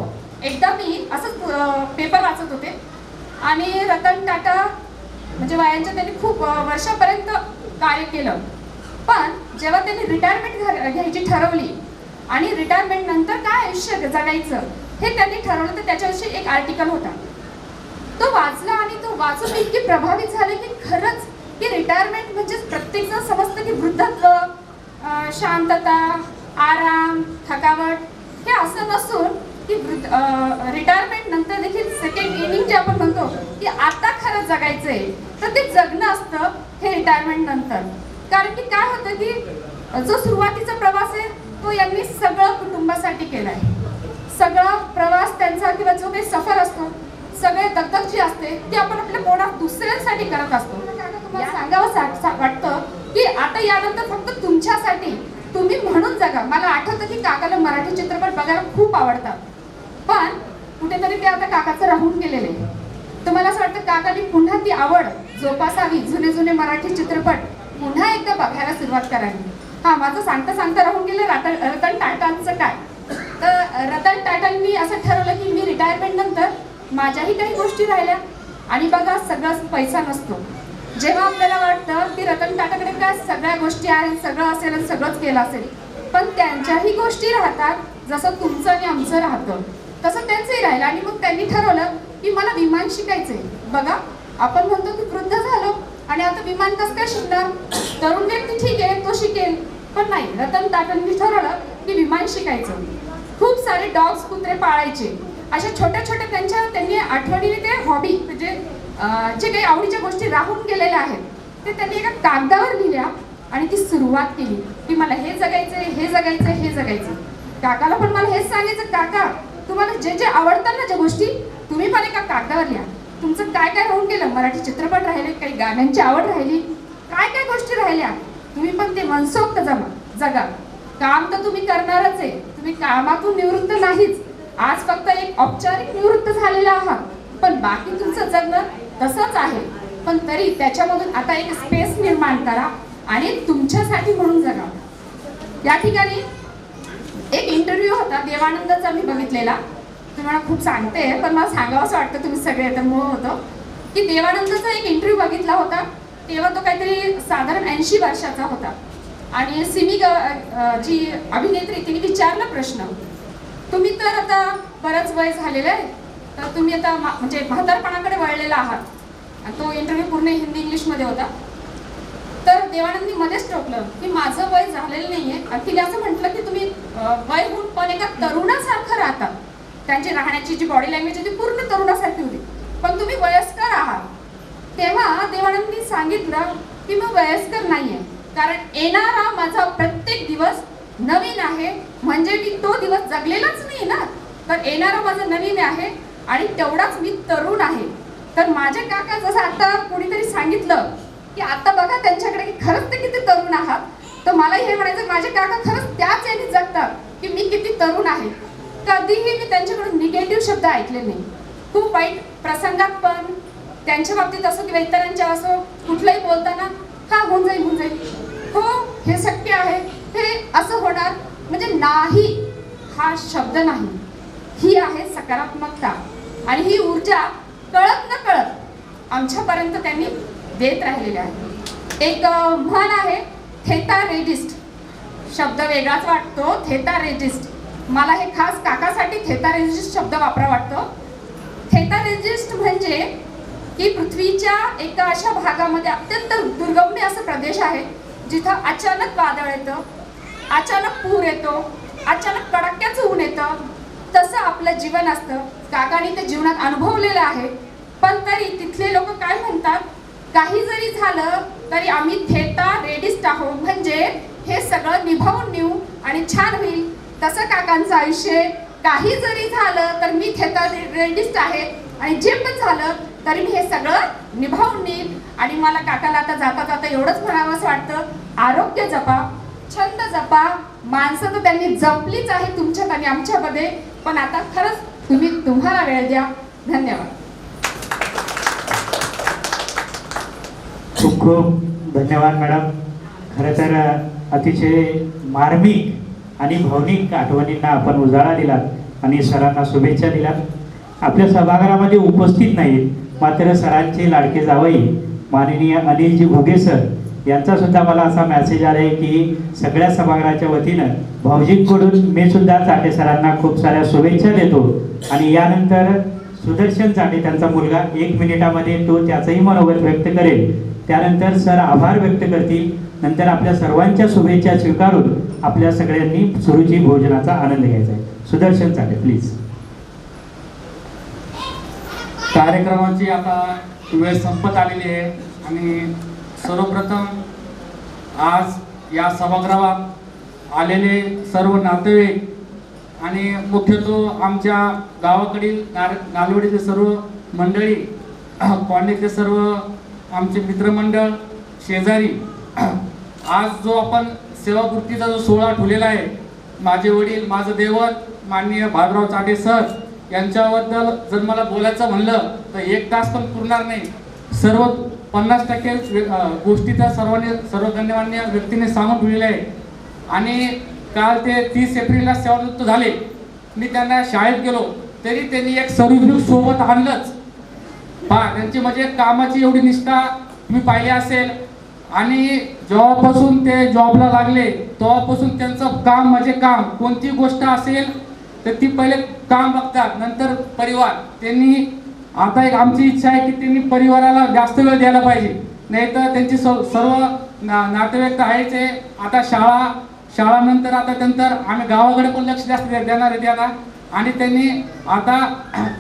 एकदा मी असंच पेपर वाचत होते आणि रतन टाटा म्हणजे वयांच्या त्यांनी खूप वर्षापर्यंत कार्य केलं, पण जेव्हा त्यांनी रिटायरमेंट घ्यायची ठरवली आणि रिटायरमेंट नंतर काय आयुष्य जगायचं हे त्यांनी ठरवलं, तर त्याच्याविषयी एक आर्टिकल होता. तो वाचला आणि तो वाचून इतके प्रभावित झाले की खरंच की रिटायरमेंट म्हणजे प्रत्येकजण समजतं की वृद्धत्व, शांतता, आराम, थकावट हे असं नसून की रिटायरमेंट नंतर देखील सेकंड इनिंग जे आपण म्हणतो की आता खरं जगायचंय, तर ते जगणं असतं हे रिटायरमेंट नंतर. कारण की काय होतं की जो सुरुवातीचा प्रवास आहे तो यांनी सगळं कुटुंबासाठी केलाय. सगळा प्रवास त्यांचा किंवा जो काही सफर असतो, सगळे दगदग जी असते ती आपण आपल्या कोणा दुसऱ्यांसाठी करत असतो. तुम्हाला सांगावं वाटतं की आता यानंतर फक्त तुमच्यासाठी, तुम्ही म्हणून जगा. मला आठवतं की काकाला मराठी चित्रपट बघायला खूप आवडतात, पण कुठेतरी ते आता काकाचं राहून गेलेले. तर मला असं वाटतं काकाने पुन्हा ती आवड जोपासावी, जुने जुने मराठी चित्रपट पुन्हा एकदा बघायला सुरुवात करावी. हा, माझं सांगता राहून गेलं रतन टाटांचं काय. तर रतन टाटांनी असं ठरवलं की मी रिटायरमेंट नंतर माझ्याही काही गोष्टी राहिल्या. आणि बघा, सगळं पैसा नसतो. जेव्हा आपल्याला वाटतं की रतन टाटाकडे काय सगळ्या गोष्टी आहेत, सगळं असेल आणि सगळंच केलं असेल, पण त्यांच्याही गोष्टी राहतात. जसं तुमचं आणि आमचं राहतं तसं त्यांचंही राहिलं. आणि मग त्यांनी ठरवलं की मला विमान शिकायचंय. बघा, आपण म्हणतो की वृद्ध झालो आणि आता विमान कसं काय शिकणार. तरुण व्यक्ती ठीक आहे, तो शिकेल, पण नाही, रतन टाटांनी ठरवलं की विमान शिकायचं. खूप सारे डॉग्स, कुत्रे पाळायचे. अशा छोट्या छोट्या त्यांनी आठवणीने ते हॉबी म्हणजे जे काही आवडीच्या गोष्टी राहून गेलेल्या आहेत ते त्यांनी एका कागदावर लिहिल्या आणि ती सुरुवात केली की मला हे जगायचंय, हे जगायचंय, हे जगायचं. काकाला पण मला हेच सांगायचं, काका तुम्हाला जे जे आवडतात ना ज्या गोष्टी, तुम्ही पण एका कागदावर लिहा. तुमचं काय काय राहून गेलं, मराठी चित्रपट राहिले, काही गाण्यांची आवड राहिली, काय काय गोष्टी राहिल्या, तुम्ही पण ते मनसोक्त जगा. काम तर तुम्ही करणारच आहे, तुम्ही कामातून निवृत्त नाहीच. आज फक्त एक औपचारिक निवृत्त झालेला आहात, पण बाकी तुमचं जगणं तसंच आहे. पण तरी त्याच्यामधून आता एक स्पेस निर्माण करा आणि तुमच्यासाठी म्हणून जगा. या ठिकाणी एक इंटरव्ह्यू होता देवानंदचा मी बघितलेला. तुम्हाला खूप सांगते, पण मला सांगावं असं वाटतं, तुम्ही सगळे तर मोह होतं की देवानंदचा एक इंटरव्ह्यू बघितला होता. तेव्हा तो काहीतरी साधारण 80 वर्षाचा होता आणि सिमी जी अभिनेत्री तिने विचारला प्रश्न, तुम्ही तर आता बरंच वय झालेलं आहे, तर तुम्ही आता म्हणजे म्हातारपणाकडे वळलेला आहात. आणि तो इंटरव्ह्यू पूर्ण हिंदी इंग्लिशमध्ये होता. तर देवानंदनी मध्येच टोकलं की माझं वय झालेलं नाहीये. आणि तिने असं म्हटलं की तुम्ही वय होऊन पण एका तरुणासारखं राहतात. त्यांची राहण्याची जी बॉडी लँग्वेज आहे ती पूर्ण तरुणासारखी होती, पण तुम्ही वयस्कर आहात. तेव्हा देवानंदनी सांगितलं की मी वयस्कर नाहीये, कारण येणारा माझा प्रत्येक दिवस नवीन आहे. म्हणजे मी तो दिवस जगलेलाच नाही ना, तर येणारा माझा नवीन आहे आणि तेवढाच मी तरुण आहे. तर माझे काका जसं आता कोणीतरी सांगितलं की आता बघा त्यांच्याकडे की खरंच ते किती तरुण आहात, तर मला हे म्हणायचं माझे काका खरंच त्याच याने जगतात की मी किती तरुण आहे. कधीही मी त्यांच्याकडून निगेटिव्ह शब्द ऐकले नाही. खूप वाईट प्रसंगात पण त्यांच्या बाबतीत असो किंवा इतरांच्या असो कुठलंही बोलताना हा होऊन जाईल, हो हे शक्य आहे, हे असं होणार, म्हणजे नाही हा शब्द नाही. ही आहे सकारात्मकता आणि ही ऊर्जा कळत न कळत आमच्यापर्यंत त्यांनी देत राहिलेली आहे. एक म्हण आहे थेता रेजिस्ट, शब्द वेगळाच वाटतो थेता रेजिस्ट. मला हे खास काकासाठी थेता रेजिस्ट शब्द वापरा वाटतो. थेता रेजिस्ट म्हणजे की पृथ्वीच्या एका अशा भागामध्ये अत्यंत दुर्गम्य असा प्रदेश आहे जिथं अचानक वादळ येतं, अचानक पूर येतो, अचानक कडाक्याचं ऊन येतं. तसं आपलं जीवन असतं. काकांनी ते जीवनात अनुभवलेलं आहे. पण तरी तिथले लोक काय म्हणतात, काही जरी झालं तरी आम्ही थेटा रेडिस्ट आहोत, म्हणजे हे सगळं निभावून नेऊ आणि छान होईल. तसं काकांचं आयुष्य, काही जरी झालं तर मी थेटा रेडिस्ट आहे आणि जे पण झालं तरी मी हे सगळं निभावून नेईल. आणि मला काकाला आता जाता जाता एवढंच म्हणावंसं वाटतं, आरोग्य जपा, छंद जपा. माणसं तर त्यांनी जपलीच आहे तुमच्यात आणि आमच्यामध्ये, पण आता खरंच तुम्हाला वेळ द्या. धन्यवाद. खूप खूप धन्यवाद मॅडम. खरं तर अतिशय मार्मिक आणि भावनिक आठवणींना आपण उजाळा दिलात आणि सरांना शुभेच्छा दिलात. आपल्या सभागृहामध्ये उपस्थित नाहीत, मात्र सरांचे लाडके जावई माननीय अनिलजी घुगे सर यांचा सुद्धा मला असा मेसेज आला आहे की सगळ्या सभागृहाच्या वतीनं भाऊजींकडून मी सुद्धा चाटे सरांना खूप साऱ्या शुभेच्छा देतो. आणि यानंतर सुदर्शन चाटे त्यांचा मुलगा 1 मिनिटामध्ये तो त्याचंही मनोगत व्यक्त करेल. त्यानंतर सर आभार व्यक्त करतील. नंतर आपल्या सर्वांच्या शुभेच्छा स्वीकारून आपल्या सगळ्यांनी सुरुची भोजनाचा आनंद घ्यायचा आहे. सुदर्शन चाटे प्लीज. कार्यक्रमाची आता वेळ संपत आलेली आहे आणि सर्वप्रथम आज या सभागृहात आलेले सर्व नातेवाईक आणि मुख्यतः आमच्या गावाकडील नालवडीचे सर्व मंडळी, कॉलनीतले सर्व आमचे मित्रमंडळ, शेजारी, आज जो आपण सेवापूर्तीचा जो सोहळा ठेवलेला आहे, माझे वडील, माझं दैवत माननीय भालराव चाटे सर यांच्याबद्दल जर मला बोलायचं म्हणलं तर 1 तास पण पुरणार नाही. सर्व 50% गोष्टी त्या सर्व गण्यमान्य व्यक्तीने सांगून ठेवलेल्या आहे. आणि काल ते 30 एप्रिलला सेवानिवृत्त झाले. मी त्यांना शाळेत गेलो तरी त्यांनी एक सर्व्हिस सोबत आणलंच. त्यांची म्हणजे कामाची एवढी निष्ठा तुम्ही पाहिली असेल. आणि जेव्हापासून ते जॉबला लागले तेव्हापासून त्यांचं काम म्हणजे काम, कोणती गोष्ट असेल तर ती पहिले काम बघतात, नंतर परिवार. त्यांनी आता एक आमची इच्छा आहे की त्यांनी परिवाराला जास्त वेळ द्यायला पाहिजे, नाही तर त्यांची सर्व नातेवाईक आहेच आहे. आता शाळानंतर आम्ही गावाकडे पण लक्ष जास्त देणार आहे त्यांना. आणि त्यांनी आता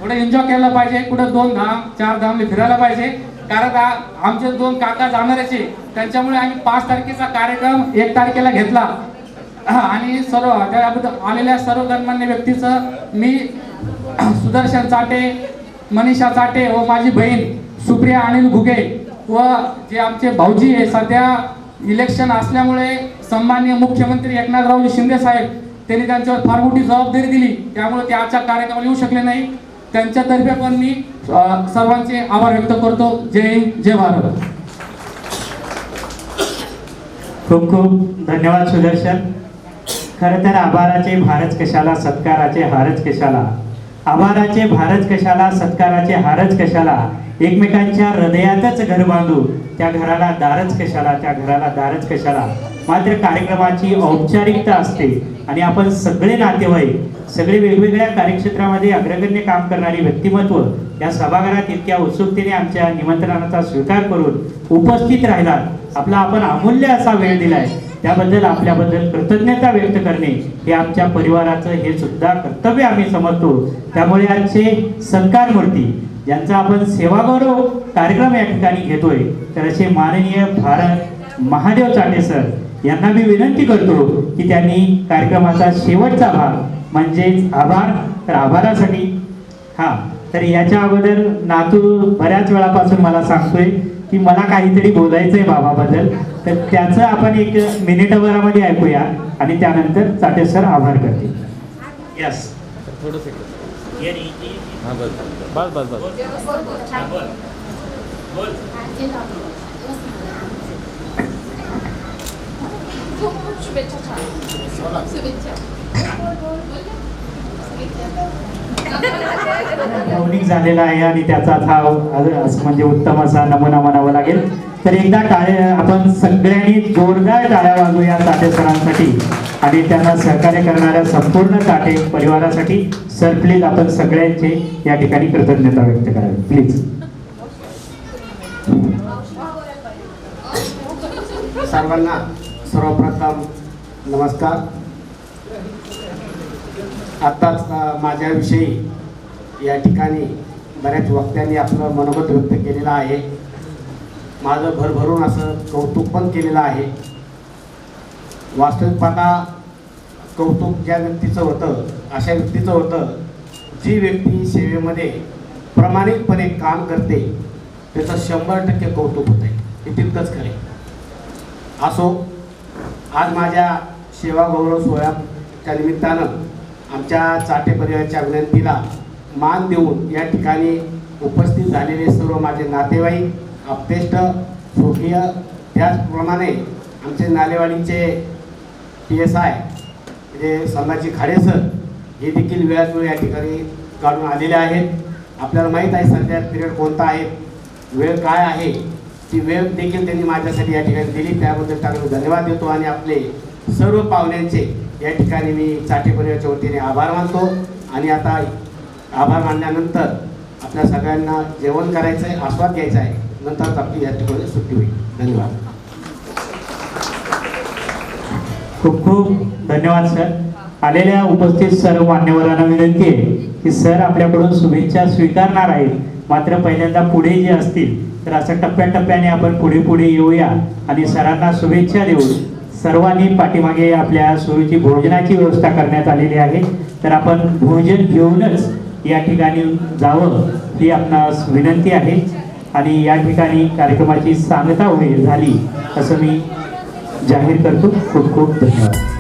थोडं एन्जॉय केलं पाहिजे, कुठं 2 धाम 4 धामले फिरायला पाहिजे. कारण आमचे 2 काका जाणारच आहे, त्यांच्यामुळे आम्ही 5 तारखेचा कार्यक्रम 1 तारखेला घेतला. आणि सर्व त्याबद्दल आलेल्या सर्व गणमान्य व्यक्तीचं मी सुदर्शन चाटे, मनीषा चाटे व माझी बहीण सुप्रिया अनिल घुगे व जे आमचे भाऊजी आहे, सध्या इलेक्शन असल्यामुळे सन्माननीय मुख्यमंत्री एकनाथरावजी शिंदे साहेब त्यांनी त्यांच्यावर फार मोठी जबाबदारी दिली, त्यामुळे ते आजच्या कार्यक्रमाला येऊ शकले नाही. त्यांच्यातर्फे पण मी सर्वांचे आभार व्यक्त करतो. जय हिंद, जय भारत. खूप खूप धन्यवाद सुदर्शन. खरं तर आभाराचे भारच कशाला, सत्काराचे हारच कशाला. आभाराचे भारच कशाला, सत्काराचे हारच कशाला. एकमेकांच्या हृदयातच घर बांधू, त्या घराला दारच कशाला, त्या घराला दारच कशाला. मात्र कार्यक्रमाची औपचारिकता असते आणि आपण सगळे नातेवाईक, सगळे वेगवेगळ्या कार्यक्षेत्रामध्ये अग्रगण्य काम करणारी व्यक्तिमत्व या सभागृहात इतक्या उत्सुकतेने आमच्या निमंत्रणाचा स्वीकार करून उपस्थित राहिलात. आपला आपण अमूल्य असा वेळ दिलाय, त्याबद्दल आपल्याबद्दल कृतज्ञता व्यक्त करणे हे आमच्या परिवाराचं हे सुद्धा कर्तव्य आम्ही समजतो. त्यामुळे आजचे सत्कार मूर्ती ज्यांचा आपण सेवागौरव कार्यक्रम या ठिकाणी घेतोय, तर असे माननीय भारत महादेव चाटे सर यांना मी विनंती करतो की त्यांनी कार्यक्रमाचा शेवटचा भाग म्हणजेच आभार, तर आभारासाठी तर याच्या अगोदर नातू बऱ्याच वेळापासून मला सांगतोय की मला काहीतरी बोलायचंय बाबाबद्दल, तर त्याचं आपण 1 मिनिटभरामध्ये ऐकूया आणि त्यानंतर चाटे सर आभार करतील. यस भावनिक झालेला आहे आणि त्याचा हा म्हणजे उत्तम असा नमुना म्हणावा लागेल. तर एकदा आपण सगळ्यांनी जोरदार टाळ्या वाजवूया चाटे सरांसाठी आणि त्यांना सहकार्य करणाऱ्या संपूर्ण चाटे परिवारासाठी. सर प्लीज आपण सगळ्यांचे या ठिकाणी कृतज्ञता व्यक्त करावी प्लीज. सर्वांना सर्वप्रथम नमस्कार. आत्ताच माझ्याविषयी या ठिकाणी बऱ्याच वक्त्यांनी आपलं मनोगत व्यक्त केलेलं आहे. माझं भरभरून असं कौतुक पण केलेलं आहे. वास्तविक पाहता कौतुक ज्या व्यक्तीचं होतं, अशा व्यक्तीचं होतं जी व्यक्ती सेवेमध्ये प्रामाणिकपणे काम करते, त्याचं 100% कौतुक होतं आहे. हे तितकंच खरे. असो, आज माझ्या सेवा गौरव सोहळ्याच्या निमित्तानं आमच्या चाटे परिवाराच्या विनंतीला मान देऊन या ठिकाणी उपस्थित झालेले सर्व माझे नातेवाईक, आप्तेष्ट, स्वकीय, त्याचप्रमाणे आमचे नालेवाडीचे PSI म्हणजे संभाजी खाडे सर हे देखील वेळात वेळ या ठिकाणी काढून आलेले आहेत. आपल्याला माहीत आहे सध्या पिरियड कोणता आहे, वेळ काय आहे, ती वेळ देखील त्यांनी माझ्यासाठी या ठिकाणी दिली, त्याबद्दल त्यांना धन्यवाद देतो. आणि आपले सर्व पाहुण्यांचे या ठिकाणी मी चाटे परिवाराच्या वतीने आभार मानतो. आणि आता आभार मानल्यानंतर आपल्या सगळ्यांना जेवण करायचं आहे, आस्वाद घ्यायचा आहे, नंतर आपली या ठिकाणी सुट्टी होईल. धन्यवाद. खूप खूप धन्यवाद सर. आलेल्या उपस्थित सर्व मान्यवरांना विनंती आहे की सर आपल्याकडून शुभेच्छा स्वीकारणार आहेत, मात्र पहिल्यांदा पुढे जे असतील तर असं टप्प्याटप्प्याने आपण पुढे पुढे येऊया आणि सरांना शुभेच्छा देऊ. सर्वांनी पाठीमागे आपल्या सोयीची भोजनाची व्यवस्था करण्यात आलेली आहे, तर आपण भोजन घेऊनच या ठिकाणी जावं ही आपणास विनंती आहे. आणि या ठिकाणी कार्यक्रमाची सांगता झाली असं मी जाहीर करतो. खूप खूप धन्यवाद.